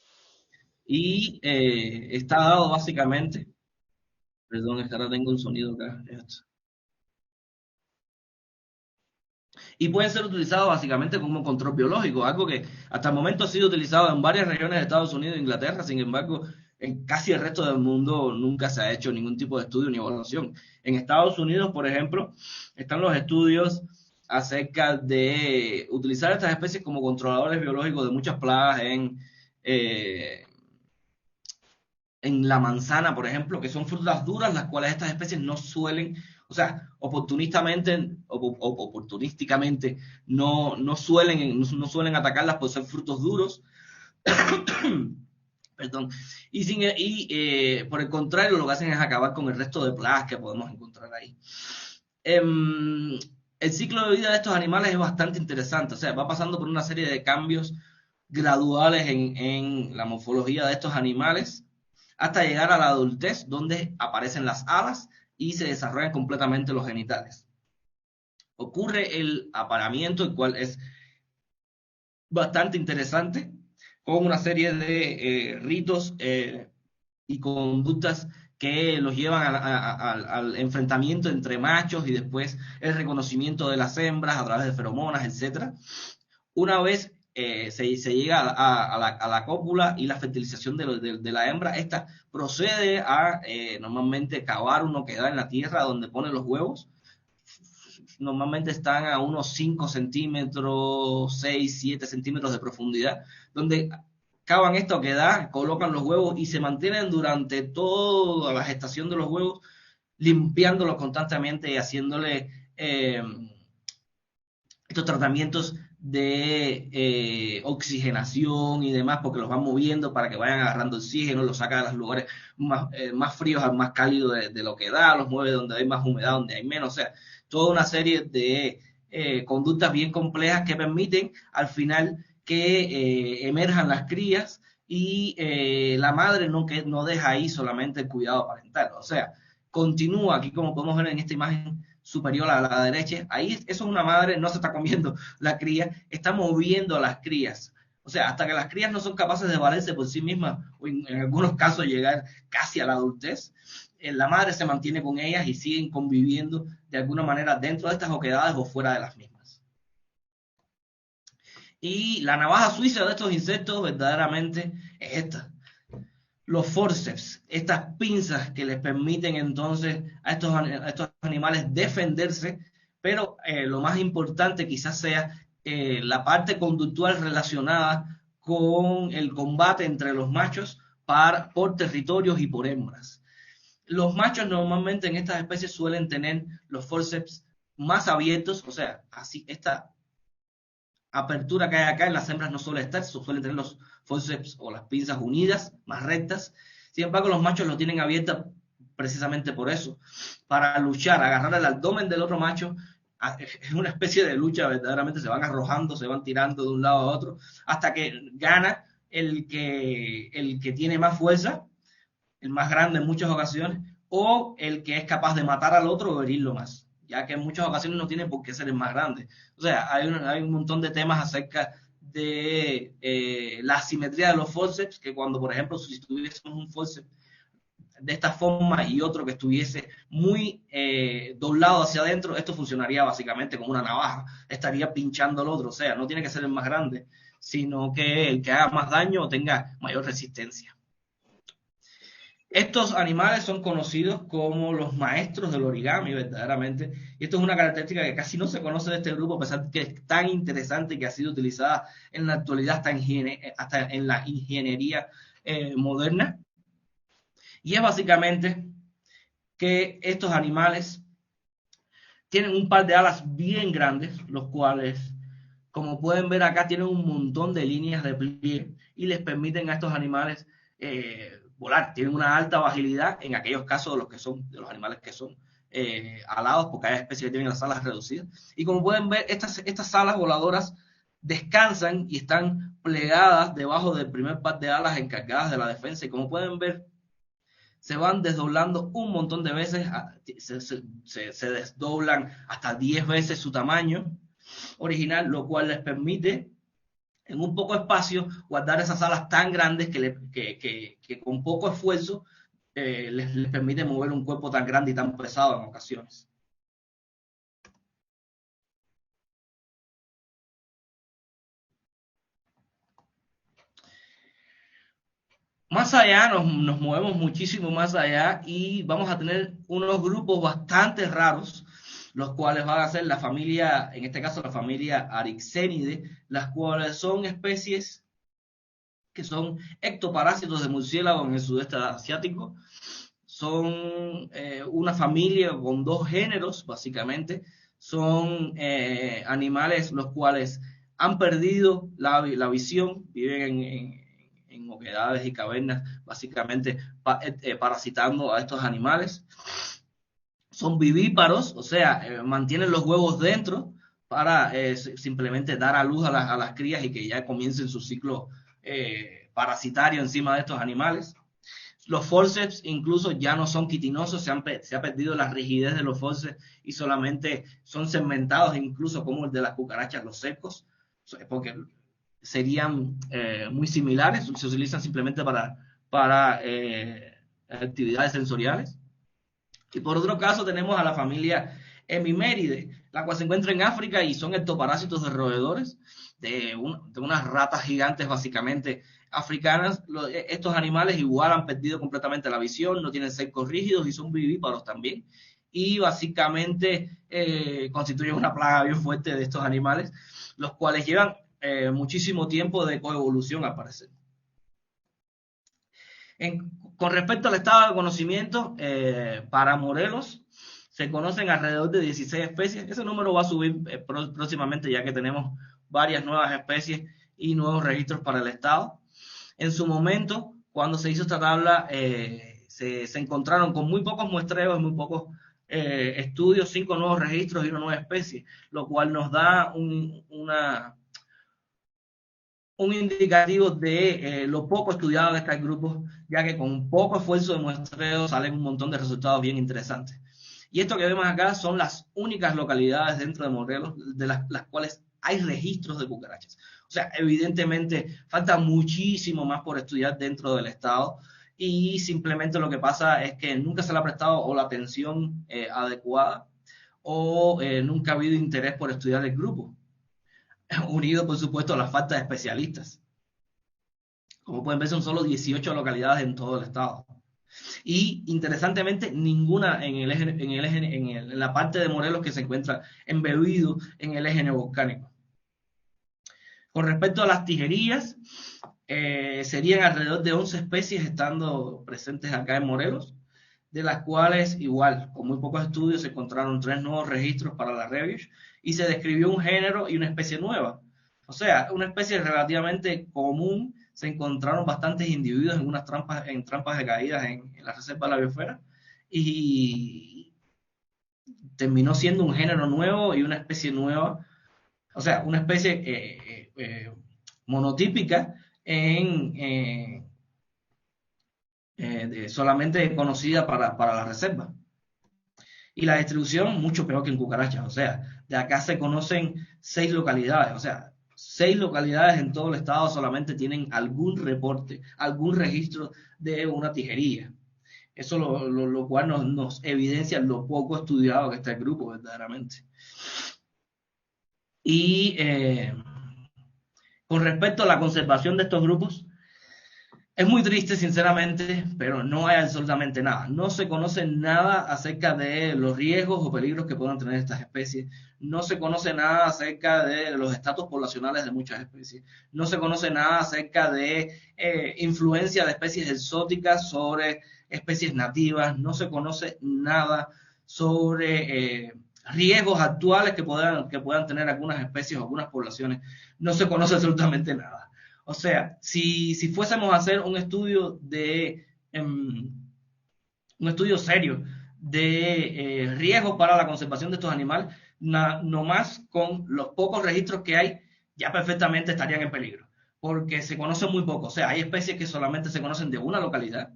y está dado básicamente... Perdón, es que ahora tengo un sonido acá. Y pueden ser utilizados básicamente como control biológico, algo que hasta el momento ha sido utilizado en varias regiones de Estados Unidos e Inglaterra. Sin embargo, en casi el resto del mundo nunca se ha hecho ningún tipo de estudio ni evaluación. En Estados Unidos, por ejemplo, están los estudios acerca de utilizar estas especies como controladores biológicos de muchas plagas en la manzana, por ejemplo, que son frutas duras, las cuales estas especies no suelen, o sea, oportunísticamente no suelen atacarlas por ser frutos duros, Perdón. Y por el contrario, lo que hacen es acabar con el resto de plagas que podemos encontrar ahí. El ciclo de vida de estos animales es bastante interesante, o sea, va pasando por una serie de cambios graduales en la morfología de estos animales hasta llegar a la adultez, donde aparecen las alas y se desarrollan completamente los genitales. Ocurre el apareamiento, el cual es bastante interesante, con una serie de ritos y conductas que los llevan al enfrentamiento entre machos y después el reconocimiento de las hembras a través de feromonas, etc. Una vez se llega a la cópula y la fertilización de la hembra, esta procede a normalmente cavar una oquedad en la tierra donde pone los huevos. Normalmente están a unos 5 centímetros, 6, 7 centímetros de profundidad, donde cavan esta oquedad, colocan los huevos y se mantienen durante toda la gestación de los huevos, limpiándolos constantemente y haciéndole estos tratamientos de oxigenación y demás, porque los van moviendo para que vayan agarrando oxígeno, los saca de los lugares más fríos al más cálido de lo que da, los mueve donde hay más humedad, donde hay menos, o sea, toda una serie de conductas bien complejas que permiten al final que emerjan las crías y la madre no deja ahí solamente el cuidado parental, o sea, continúa aquí como podemos ver en esta imagen superior a la derecha, ahí eso es una madre, no se está comiendo la cría, está moviendo a las crías, o sea, hasta que las crías no son capaces de valerse por sí mismas, o en algunos casos llegar casi a la adultez, la madre se mantiene con ellas y siguen conviviendo de alguna manera dentro de estas oquedades o fuera de las mismas. Y la navaja suiza de estos insectos verdaderamente es esta. Los forceps, estas pinzas que les permiten entonces a estos animales defenderse, pero lo más importante quizás sea la parte conductual relacionada con el combate entre los machos por territorios y por hembras. Los machos normalmente en estas especies suelen tener los forceps más abiertos, o sea, así esta apertura que hay acá en las hembras no suele estar, suelen tener los forceps o las pinzas unidas, más rectas. Sin embargo, los machos lo tienen abierta precisamente por eso, para luchar, agarrar el abdomen del otro macho. Es una especie de lucha, verdaderamente se van arrojando, se van tirando de un lado a otro, hasta que gana el que tiene más fuerza, el más grande en muchas ocasiones, o el que es capaz de matar al otro o herirlo más, ya que en muchas ocasiones no tiene por qué ser el más grande. O sea, hay un montón de temas acerca de la asimetría de los forceps, que cuando, por ejemplo, si tuviésemos un forceps de esta forma y otro que estuviese muy doblado hacia adentro, esto funcionaría básicamente como una navaja, estaría pinchando al otro. O sea, no tiene que ser el más grande, sino que el que haga más daño o tenga mayor resistencia. Estos animales son conocidos como los maestros del origami, verdaderamente, y esto es una característica que casi no se conoce de este grupo, a pesar de que es tan interesante y que ha sido utilizada en la actualidad hasta en la ingeniería moderna. Y es básicamente que estos animales tienen un par de alas bien grandes, los cuales, como pueden ver acá, tienen un montón de líneas de pliegue y les permiten a estos animales volar. Tienen una alta agilidad en aquellos casos de los animales que son alados, porque hay especies que tienen las alas reducidas. Y como pueden ver, estas alas voladoras descansan y están plegadas debajo del primer par de alas encargadas de la defensa. Y como pueden ver, se van desdoblando un montón de veces, se desdoblan hasta 10 veces su tamaño original, lo cual les permite en un poco espacio guardar esas alas tan grandes que con poco esfuerzo les permite mover un cuerpo tan grande y tan pesado en ocasiones. Más allá, nos movemos muchísimo más allá y vamos a tener unos grupos bastante raros, los cuales van a ser la familia, en este caso la familia Arixenidae, las cuales son especies que son ectoparásitos de murciélago en el sudeste asiático. Son una familia con 2 géneros, básicamente. Son animales los cuales han perdido la visión, viven en oquedades y cavernas, básicamente parasitando a estos animales. Son vivíparos, o sea, mantienen los huevos dentro para simplemente dar a luz a las crías y que ya comiencen su ciclo parasitario encima de estos animales. Los forceps incluso ya no son quitinosos, se ha perdido la rigidez de los forceps y solamente son segmentados, incluso como el de las cucarachas, los secos, porque serían muy similares, se utilizan simplemente para actividades sensoriales. Y por otro caso tenemos a la familia Hemimeridae, la cual se encuentra en África y son ectoparásitos de roedores, de unas ratas gigantes básicamente africanas. Estos animales igual han perdido completamente la visión, no tienen cercos rígidos y son vivíparos también. Y básicamente constituyen una plaga bien fuerte de estos animales, los cuales llevan muchísimo tiempo de coevolución al parecer. Con respecto al estado de conocimiento, para Morelos se conocen alrededor de 16 especies. Ese número va a subir próximamente, ya que tenemos varias nuevas especies y nuevos registros para el estado. En su momento, cuando se hizo esta tabla, se encontraron con muy pocos muestreos y muy pocos estudios, 5 nuevos registros y una nueva especie, lo cual nos da un indicativo de lo poco estudiado de estos grupos, ya que con poco esfuerzo de muestreo salen un montón de resultados bien interesantes. Y esto que vemos acá son las únicas localidades dentro de Morelos de las cuales hay registros de cucarachas. O sea, evidentemente falta muchísimo más por estudiar dentro del estado y simplemente lo que pasa es que nunca se le ha prestado o la atención adecuada o nunca ha habido interés por estudiar el grupo, unido por supuesto a la falta de especialistas. Como pueden ver, son solo 18 localidades en todo el estado. Y interesantemente, ninguna en la parte de Morelos que se encuentra embebido en el eje neovolcánico. Con respecto a las tijerillas, serían alrededor de 11 especies estando presentes acá en Morelos, de las cuales igual, con muy pocos estudios, se encontraron 3 nuevos registros para la reviews y se describió un género y una especie nueva. O sea, una especie relativamente común. Se encontraron bastantes individuos en unas trampas de caídas en la reserva de la biosfera y terminó siendo un género nuevo y una especie nueva, o sea, una especie monotípica solamente conocida para la reserva. Y la distribución mucho peor que en cucarachas, o sea, de acá se conocen 6 localidades, o sea, 6 localidades en todo el estado solamente tienen algún reporte, algún registro de una tijerilla. Eso lo cual nos evidencia lo poco estudiado que está el grupo verdaderamente. Y con respecto a la conservación de estos grupos, es muy triste, sinceramente, pero no hay absolutamente nada. No se conoce nada acerca de los riesgos o peligros que puedan tener estas especies. No se conoce nada acerca de los estatus poblacionales de muchas especies. No se conoce nada acerca de influencia de especies exóticas sobre especies nativas. No se conoce nada sobre riesgos actuales que puedan tener algunas especies o algunas poblaciones. No se conoce absolutamente nada. O sea, si fuésemos a hacer un estudio serio de riesgos para la conservación de estos animales, nomás con los pocos registros que hay, ya perfectamente estarían en peligro, porque se conocen muy poco. O sea, hay especies que solamente se conocen de una localidad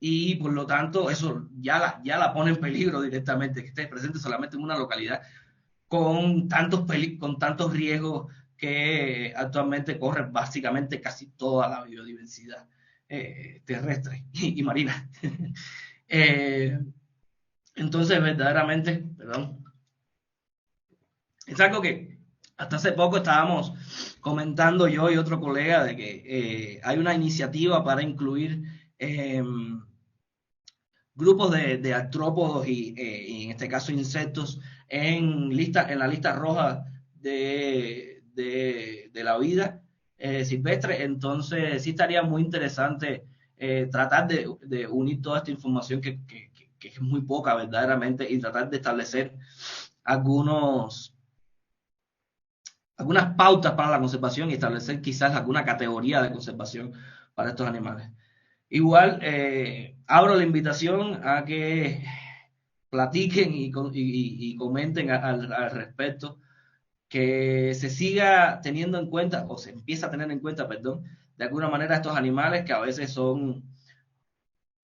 y por lo tanto eso ya la pone en peligro directamente, que esté presente solamente en una localidad con tantos riesgos que actualmente corre básicamente casi toda la biodiversidad terrestre y marina. Entonces, verdaderamente, es algo que hasta hace poco estábamos comentando yo y otro colega de que hay una iniciativa para incluir grupos de artrópodos y en este caso insectos en la lista roja de la vida silvestre. Entonces sí estaría muy interesante tratar de unir toda esta información que es muy poca verdaderamente y tratar de establecer algunas pautas para la conservación y establecer quizás alguna categoría de conservación para estos animales. Igual, abro la invitación a que platiquen y comenten al respecto, que se siga teniendo en cuenta, o se empieza a tener en cuenta, perdón, de alguna manera estos animales que a veces son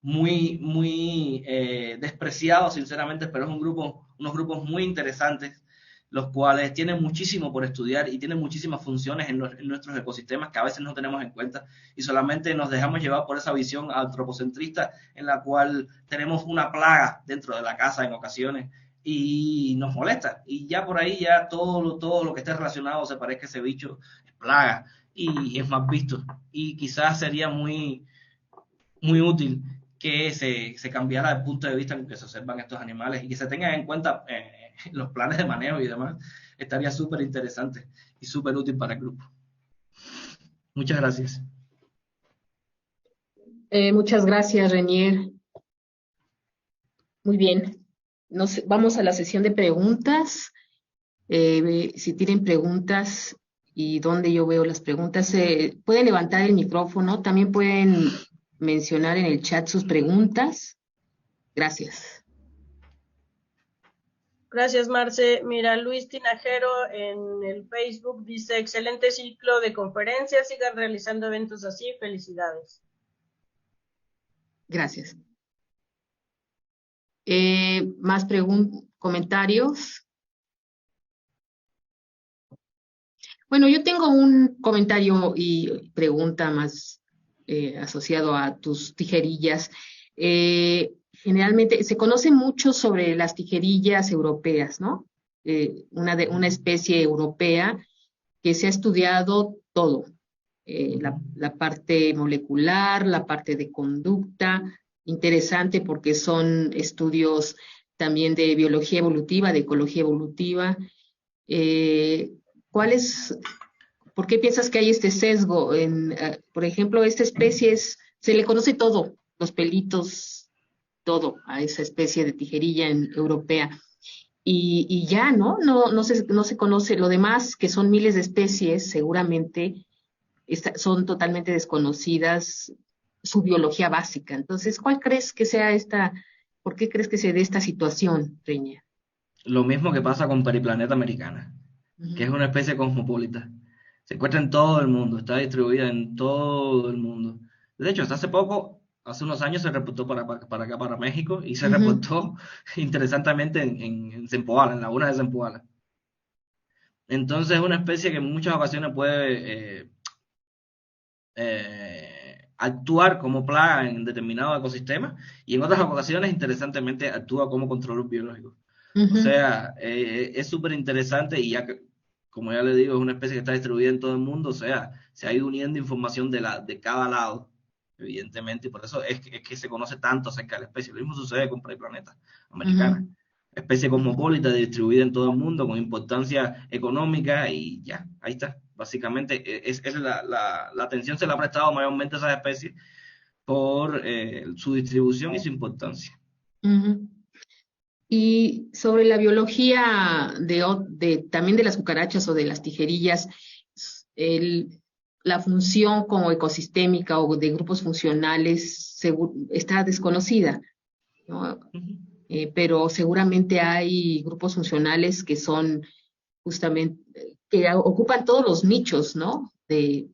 muy despreciados, sinceramente, pero es unos grupos muy interesantes, los cuales tienen muchísimo por estudiar y tienen muchísimas funciones en nuestros ecosistemas que a veces no tenemos en cuenta, y solamente nos dejamos llevar por esa visión antropocentrista en la cual tenemos una plaga dentro de la casa en ocasiones y nos molesta, y ya por ahí ya todo lo que esté relacionado se parezca a ese bicho, es plaga y es más visto, y quizás sería muy útil que se cambiara el punto de vista en que se observan estos animales y que se tengan en cuenta los planes de manejo y demás. Estaría súper interesante y súper útil para el grupo. Muchas gracias. Muchas gracias, Renier. Muy bien. Vamos a la sesión de preguntas. Si tienen preguntas y dónde yo veo las preguntas, pueden levantar el micrófono. También pueden mencionar en el chat sus preguntas. Gracias. Gracias, Marce. Mira, Luis Tinajero en el Facebook dice, excelente ciclo de conferencias, sigan realizando eventos así, felicidades. Gracias. ¿Más comentarios? Bueno, yo tengo un comentario y pregunta más asociado a tus tijerillas. Generalmente se conoce mucho sobre las tijerillas europeas, ¿no? Una especie europea que se ha estudiado todo, la parte molecular, la parte de conducta, interesante porque son estudios también de biología evolutiva, de ecología evolutiva. ¿Por qué piensas que hay este sesgo? Por ejemplo, esta especie se le conoce todo, los pelitos, todo a esa especie de tijerilla europea. Y ya, ¿no? No se conoce. Lo demás, que son miles de especies, seguramente son totalmente desconocidas su biología básica. Entonces, ¿cuál crees que sea por qué crees que se dé esta situación, Reña? Lo mismo que pasa con Periplaneta americana, que es una especie cosmopolita. Se encuentra en todo el mundo, está distribuida en todo el mundo. De hecho, hasta hace poco, hace unos años, se reportó para acá, para México, y se reportó interesantemente en Zempoala, en la laguna de Zempoala. Entonces es una especie que en muchas ocasiones puede actuar como plaga en determinado ecosistema, y en otras ocasiones, interesantemente, actúa como control biológico. O sea, es súper interesante, y ya que, como ya le digo, es una especie que está distribuida en todo el mundo, o sea, se ha ido uniendo información de cada lado, evidentemente, y por eso es que se conoce tanto acerca de la especie. Lo mismo sucede con Periplaneta americana. Especie cosmopolita distribuida en todo el mundo con importancia económica, y ya, ahí está. Básicamente, la atención se le ha prestado mayormente a esas especies por su distribución y su importancia. Y sobre la biología también de las cucarachas o de las tijerillas, la función como ecosistémica o de grupos funcionales está desconocida, ¿no? Pero seguramente hay grupos funcionales que son justamente, que ocupan todos los nichos, ¿no? ¿Qué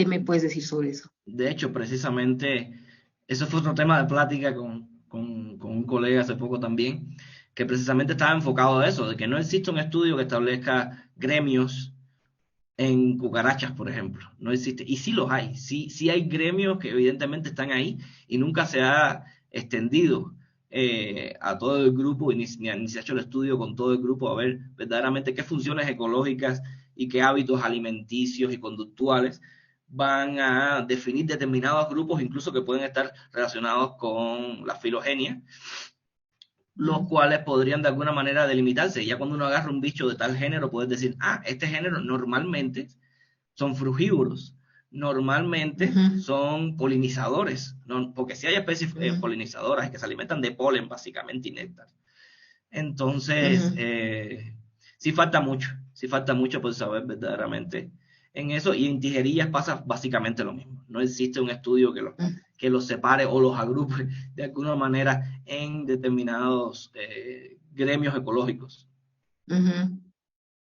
me puedes decir sobre eso? De hecho, precisamente, eso fue otro tema de plática con un colega hace poco también, que precisamente estaba enfocado a eso, de que no existe un estudio que establezca gremios en cucarachas, por ejemplo. No existe. Y sí los hay. Sí hay gremios que evidentemente están ahí, y nunca se ha extendido a todo el grupo, ni se ha hecho el estudio con todo el grupo a ver verdaderamente qué funciones ecológicas y qué hábitos alimenticios y conductuales van a definir determinados grupos, incluso que pueden estar relacionados con la filogenia, los cuales podrían de alguna manera delimitarse. Ya cuando uno agarra un bicho de tal género, puedes decir, este género normalmente son frugívoros, normalmente son polinizadores, ¿no? Porque si hay especies polinizadoras que se alimentan de polen básicamente y néctar. Entonces, sí falta mucho por saber verdaderamente en eso, y en tijerillas pasa básicamente lo mismo. No existe un estudio que los separe o los agrupe de alguna manera en determinados gremios ecológicos. Ujú.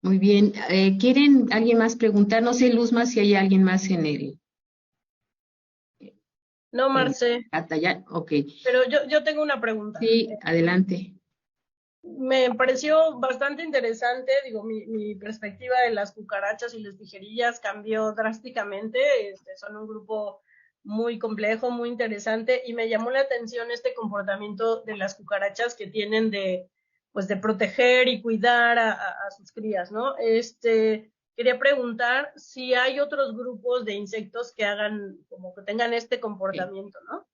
Muy bien. ¿Quieren alguien más preguntar? No sé, Luzma, si hay alguien más en el No, Marce, batalla. Ok. pero yo tengo una pregunta. Sí, adelante. Me pareció bastante interesante, digo, mi perspectiva de las cucarachas y las tijerillas cambió drásticamente, son un grupo muy complejo, muy interesante, y me llamó la atención este comportamiento de las cucarachas que tienen pues de proteger y cuidar a sus crías, ¿no? Quería preguntar si hay otros grupos de insectos que hagan, como que tengan este comportamiento, ¿no?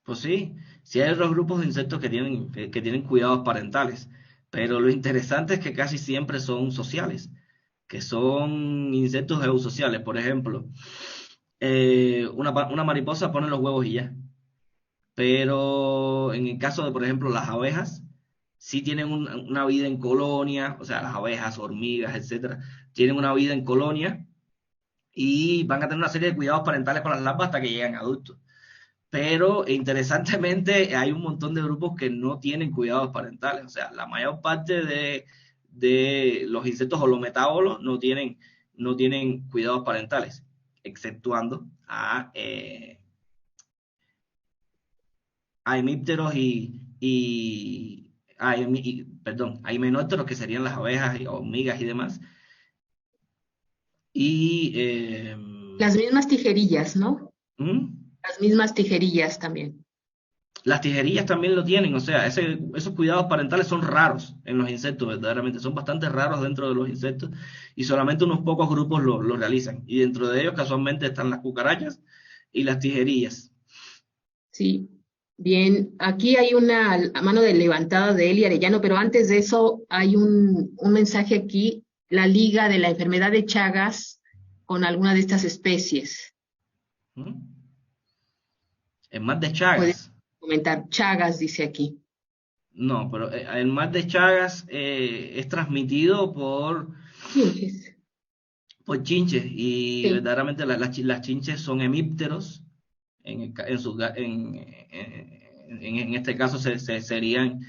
Pues sí hay otros grupos de insectos que tienen cuidados parentales, pero lo interesante es que casi siempre son sociales, que son insectos eusociales. Por ejemplo, una mariposa pone los huevos y ya, pero en el caso de, por ejemplo, las abejas, sí tienen una vida en colonia, o sea, las abejas, hormigas, etcétera, tienen una vida en colonia y van a tener una serie de cuidados parentales con las larvas hasta que llegan adultos. Pero interesantemente hay un montón de grupos que no tienen cuidados parentales. O sea, la mayor parte de los insectos holometábolos no tienen cuidados parentales, exceptuando a hemípteros a himenópteros, que serían las abejas y hormigas y demás. Y Las mismas tijerillas, ¿no? ¿Mm? Las mismas tijerillas también. Las tijerillas también lo tienen, o sea, esos cuidados parentales son raros en los insectos, verdaderamente, son bastante raros dentro de los insectos y solamente unos pocos grupos lo realizan. Y dentro de ellos casualmente están las cucarachas y las tijerillas. Sí. Bien, aquí hay una mano de levantada de Eli Arellano, pero antes de eso hay un mensaje aquí, la liga de la enfermedad de Chagas con alguna de estas especies. ¿Mm? En más de Puede Chagas. comentar, Chagas dice aquí. No, pero el mal de Chagas es transmitido Chinches. por chinches y Sí. verdaderamente las chinches son hemípteros. En este caso serían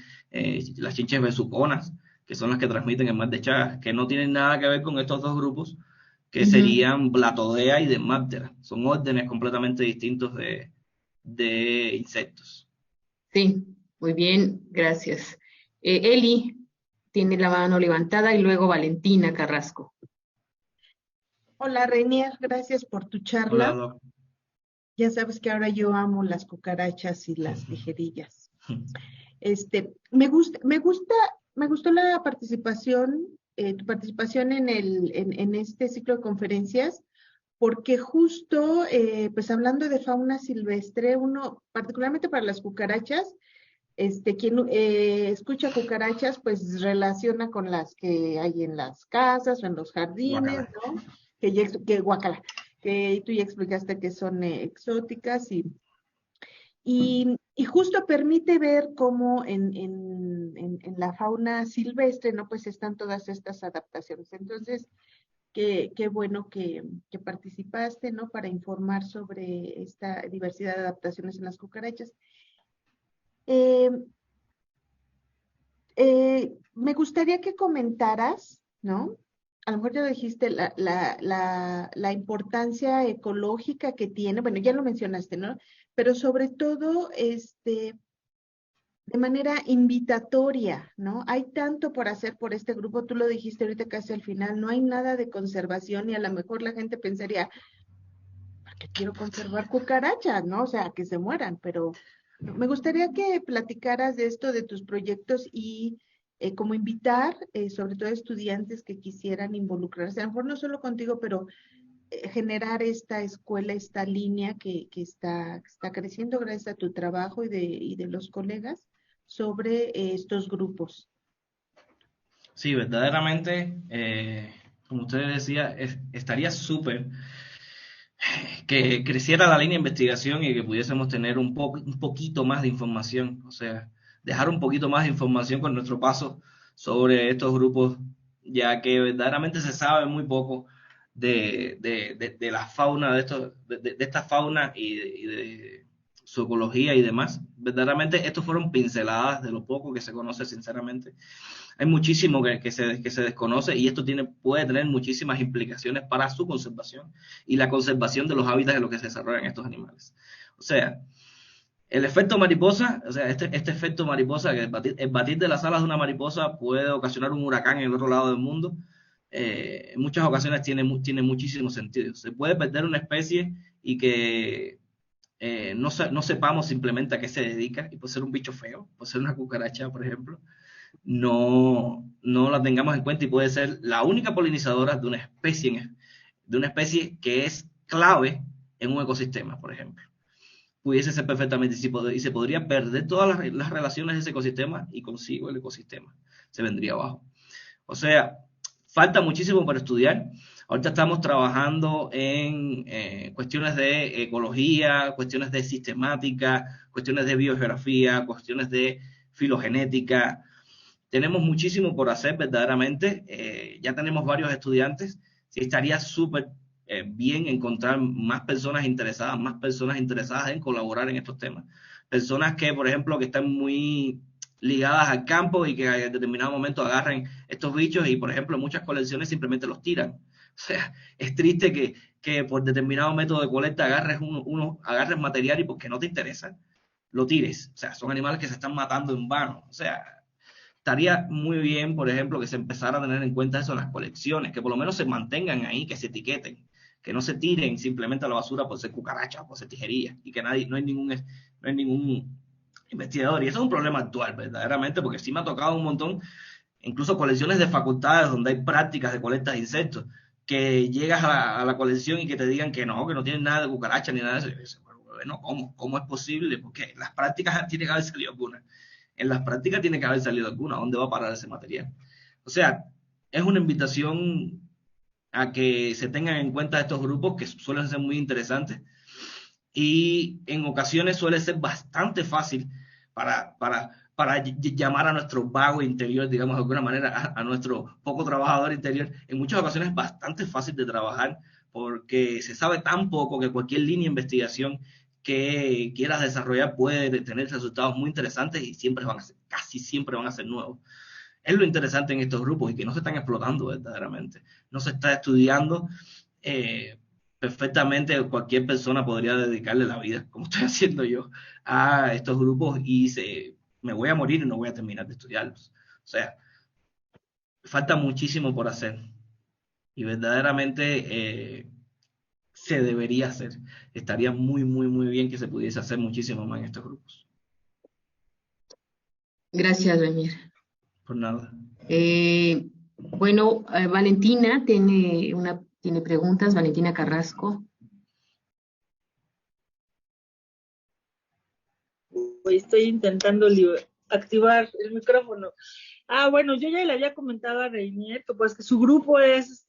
las chinches besuconas, que son las que transmiten el mal de Chagas, que no tienen nada que ver con estos dos grupos, que Ujú. serían Blatodea y Dermaptera. Son órdenes completamente distintos de insectos. Sí, muy bien, gracias. Eli tiene la mano levantada y luego Valentina Carrasco. Hola, Renier, gracias por tu Hola, charla. Doc. Ya sabes que ahora yo amo las cucarachas y las tijerillas. Me gustó la participación, tu participación en este ciclo de conferencias, porque justo, pues hablando de fauna silvestre, uno, particularmente para las cucarachas, quien escucha cucarachas, pues relaciona con las que hay en las casas o en los jardines, Guácala. ¿no? Guácala, que tú ya explicaste que son exóticas y justo permite ver cómo en la fauna silvestre, ¿no? Pues están todas estas adaptaciones. Entonces, qué bueno que participaste, ¿no? Para informar sobre esta diversidad de adaptaciones en las cucarachas. Eh, Me gustaría que comentaras, ¿no? A lo mejor ya dijiste la importancia ecológica que tiene, bueno, ya lo mencionaste, ¿no? Pero sobre todo, de manera invitatoria, ¿no? Hay tanto por hacer por este grupo, tú lo dijiste ahorita casi al final, no hay nada de conservación y a lo mejor la gente pensaría, ¿para qué quiero conservar cucarachas, no? O sea, que se mueran, pero me gustaría que platicaras de esto, de tus proyectos y como invitar, sobre todo a estudiantes que quisieran involucrarse, a lo mejor no solo contigo, pero generar esta escuela, esta línea que está creciendo gracias a tu trabajo y de los colegas sobre estos grupos. Sí, verdaderamente, como usted decía, estaría súper que creciera la línea de investigación y que pudiésemos tener un poquito más de información, o sea, dejar un poquito más de información con nuestro paso sobre estos grupos, ya que verdaderamente se sabe muy poco de la fauna, de esta fauna y de su ecología y demás. Verdaderamente, estos fueron pinceladas de lo poco que se conoce, sinceramente. Hay muchísimo que se desconoce y esto puede tener muchísimas implicaciones para su conservación y la conservación de los hábitats en los que se desarrollan estos animales. O sea, el efecto mariposa, o sea, este efecto mariposa, que el batir de las alas de una mariposa puede ocasionar un huracán en el otro lado del mundo, en muchas ocasiones tiene muchísimo sentido. Se puede perder una especie y que no sepamos simplemente a qué se dedica, y puede ser un bicho feo, puede ser una cucaracha, por ejemplo, no la tengamos en cuenta y puede ser la única polinizadora de una especie que es clave en un ecosistema, por ejemplo. Pudiese ser perfectamente, y se podría perder todas las relaciones de ese ecosistema y consigo el ecosistema se vendría abajo. O sea, falta muchísimo para estudiar. Ahorita estamos trabajando en cuestiones de ecología, cuestiones de sistemática, cuestiones de biogeografía, cuestiones de filogenética. Tenemos muchísimo por hacer verdaderamente. Ya tenemos varios estudiantes. Sí, estaría súper bien encontrar más personas interesadas en colaborar en estos temas. Personas que, por ejemplo, que están muy ligadas al campo y que en determinado momento agarren estos bichos y, por ejemplo, muchas colecciones simplemente los tiran. O sea, es triste que por determinado método de colecta agarres material y porque no te interesa, lo tires. O sea, son animales que se están matando en vano. O sea, estaría muy bien, por ejemplo, que se empezara a tener en cuenta eso en las colecciones, que por lo menos se mantengan ahí, que se etiqueten, que no se tiren simplemente a la basura por ser cucarachas, por ser tijerillas, y que no hay ningún investigador. Y eso es un problema actual, verdaderamente, porque sí me ha tocado un montón, incluso colecciones de facultades donde hay prácticas de colectas de insectos, que llegas a la colección y que te digan que no tienen nada de cucaracha ni nada de eso. Y dices, bueno, ¿cómo es posible? Porque en las prácticas tiene que haber salido alguna. En las prácticas tiene que haber salido alguna. ¿Dónde va a parar ese material? O sea, es una invitación a que se tengan en cuenta estos grupos que suelen ser muy interesantes y en ocasiones suele ser bastante fácil para llamar a nuestro vago interior, digamos de alguna manera, a nuestro poco trabajador interior. En muchas ocasiones es bastante fácil de trabajar porque se sabe tan poco que cualquier línea de investigación que quieras desarrollar puede tener resultados muy interesantes y casi siempre van a ser nuevos. Es lo interesante en estos grupos y que no se están explotando verdaderamente. No se está estudiando. Perfectamente cualquier persona podría dedicarle la vida, como estoy haciendo yo, a estos grupos y me voy a morir y no voy a terminar de estudiarlos. O sea, falta muchísimo por hacer y verdaderamente se debería hacer. Estaría muy, muy, muy bien que se pudiese hacer muchísimo más en estos grupos. Gracias, Daniel. Por nada. Bueno, Valentina tiene preguntas. Valentina Carrasco. Estoy intentando activar el micrófono. Bueno, yo ya le había comentado a Reinier que pues que su grupo es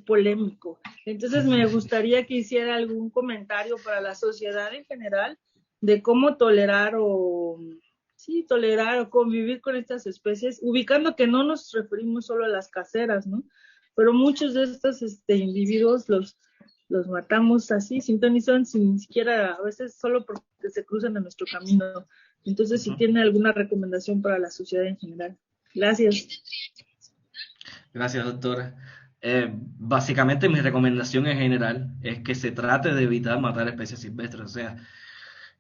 polémico. Entonces me gustaría que hiciera algún comentario para la sociedad en general de cómo tolerar o convivir con estas especies, ubicando que no nos referimos solo a las caseras, ¿no? Pero muchos de estos individuos los matamos así, sin ton ni son, sin siquiera, a veces solo porque se cruzan en nuestro camino. Entonces, si tiene alguna recomendación para la sociedad en general. Gracias. Gracias, doctora. Básicamente mi recomendación en general es que se trate de evitar matar especies silvestres. O sea,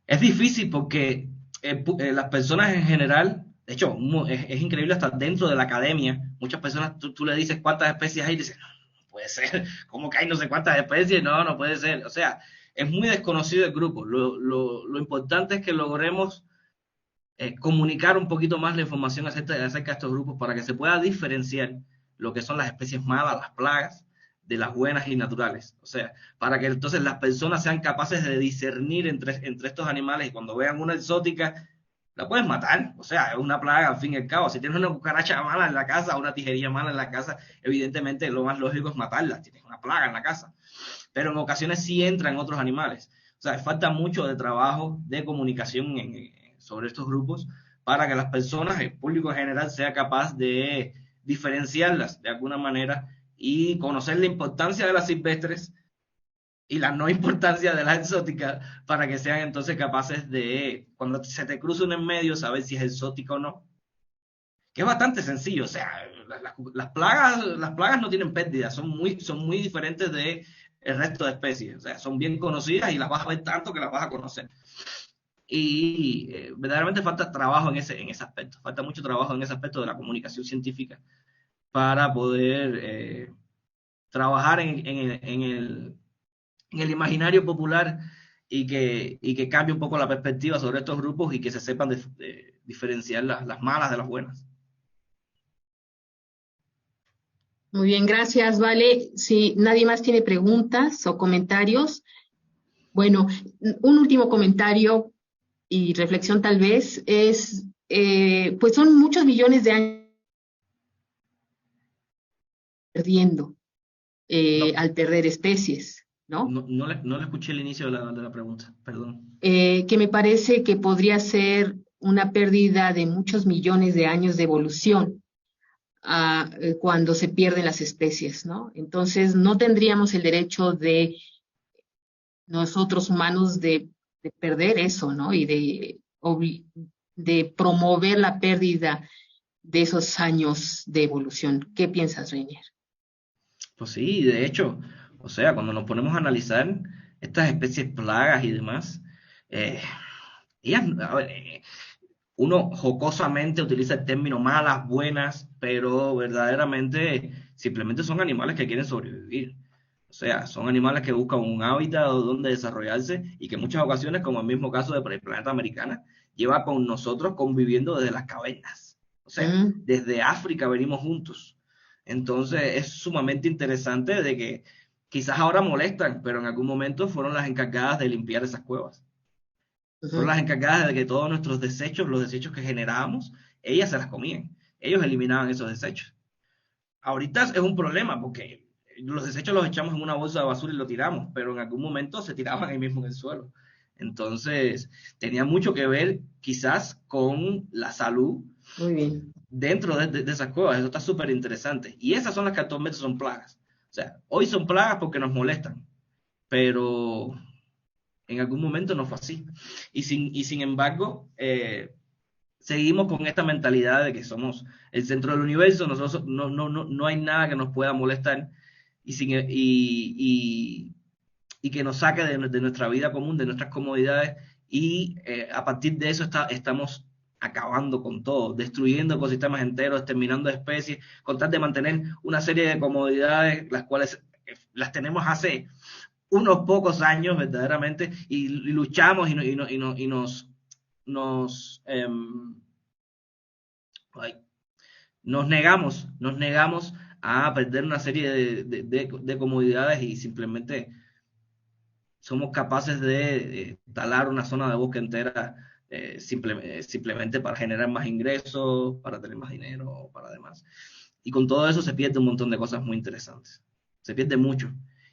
es difícil porque las personas en general, de hecho, es increíble hasta dentro de la academia, muchas personas, tú le dices cuántas especies hay y dicen, no puede ser, ¿cómo que hay no sé cuántas especies? No puede ser. O sea, es muy desconocido el grupo. Lo importante es que logremos comunicar un poquito más la información acerca de estos grupos para que se pueda diferenciar lo que son las especies malas, las plagas, de las buenas y naturales. O sea, para que entonces las personas sean capaces de discernir entre estos animales y cuando vean una exótica, la puedes matar. O sea, es una plaga al fin y al cabo. Si tienes una cucaracha mala en la casa o una tijerilla mala en la casa, evidentemente lo más lógico es matarla. Tienes una plaga en la casa. Pero en ocasiones sí entran otros animales. O sea, falta mucho de trabajo de comunicación sobre estos grupos para que las personas, el público en general, sea capaz de diferenciarlas de alguna manera y conocer la importancia de las silvestres y la no importancia de las exóticas para que sean entonces capaces de, cuando se te cruza uno en medio, saber si es exótica o no. Que es bastante sencillo, o sea, las plagas no tienen pérdida, son muy diferentes del resto de especies, o sea, son bien conocidas y las vas a ver tanto que las vas a conocer. Y verdaderamente falta trabajo en ese aspecto, falta mucho trabajo en ese aspecto de la comunicación científica para poder trabajar en el imaginario popular y que cambie un poco la perspectiva sobre estos grupos y que se sepan diferenciar las malas de las buenas. Muy bien, gracias, Vale. Si nadie más tiene preguntas o comentarios, bueno, un último comentario y reflexión tal vez es, pues son muchos millones de años perdiendo al perder especies, ¿no? No le escuché el inicio de la pregunta, perdón. Que me parece que podría ser una pérdida de muchos millones de años de evolución cuando se pierden las especies, ¿no? Entonces no tendríamos el derecho de nosotros humanos de perder eso, ¿no? Y de promover la pérdida de esos años de evolución. ¿Qué piensas, Reinier? Pues sí, de hecho, o sea, cuando nos ponemos a analizar estas especies plagas y demás, ellas, a ver, uno jocosamente utiliza el término malas, buenas, pero verdaderamente simplemente son animales que quieren sobrevivir. O sea, son animales que buscan un hábitat donde desarrollarse y que en muchas ocasiones, como el mismo caso del planeta americana, lleva con nosotros conviviendo desde las cavernas. O sea, desde África venimos juntos. Entonces es sumamente interesante de que quizás ahora molestan, pero en algún momento fueron las encargadas de limpiar esas cuevas. Fueron las encargadas de que todos nuestros desechos, los desechos que generábamos, ellas se las comían. Ellos eliminaban esos desechos. Ahorita es un problema porque los desechos los echamos en una bolsa de basura y lo tiramos, pero en algún momento se tiraban ahí mismo en el suelo. Entonces, tenía mucho que ver quizás con la salud. Muy bien. Dentro de esas cuevas. Eso está súper interesante. Y esas son las que actualmente son plagas. O sea, hoy son plagas porque nos molestan, pero en algún momento no fue así. Y sin embargo, seguimos con esta mentalidad de que somos el centro del universo, nosotros no hay nada que nos pueda molestar y que nos saque de nuestra vida común, de nuestras comodidades, y a partir de eso estamos acabando con todo, destruyendo ecosistemas enteros, exterminando especies, con tal de mantener una serie de comodidades, las cuales las tenemos hace unos pocos años verdaderamente, y luchamos nos negamos a perder una serie de comodidades y simplemente somos capaces de talar una zona de bosque entera simplemente para generar más ingresos, para tener más dinero, para demás. Y con todo eso se pierde un montón de cosas muy interesantes. Se pierde mucho.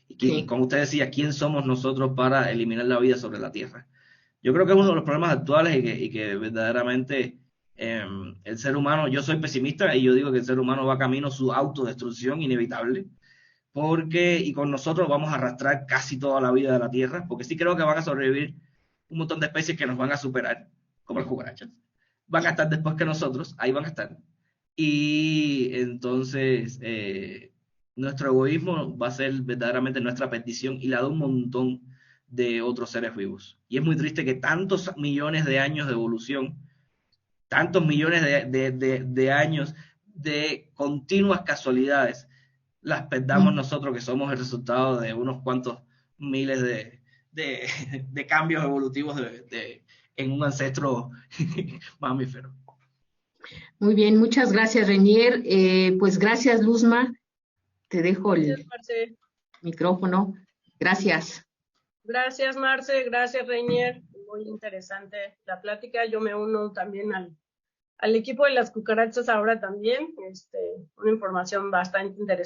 Y como usted decía, ¿quién somos nosotros para eliminar la vida sobre la Tierra? Yo creo que es uno de los problemas actuales y que verdaderamente el ser humano, yo soy pesimista y yo digo que el ser humano va camino a su autodestrucción inevitable, y con nosotros vamos a arrastrar casi toda la vida de la Tierra, porque sí creo que van a sobrevivir un montón de especies que nos van a superar, como las cucarachas. Van a estar después que nosotros, ahí van a estar. Y entonces nuestro egoísmo va a ser verdaderamente nuestra perdición y la de un montón de otros seres vivos. Y es muy triste que tantos millones de años de evolución, tantos millones de años de continuas casualidades, las perdamos nosotros, que somos el resultado de unos cuantos miles de cambios evolutivos en un ancestro mamífero. Muy bien, muchas gracias, Reinier. Pues gracias, Luzma. Te dejo el micrófono. Gracias. Gracias, Marce. Gracias, Reinier. Muy interesante la plática. Yo me uno también al equipo de las cucarachas ahora también. Una información bastante interesante.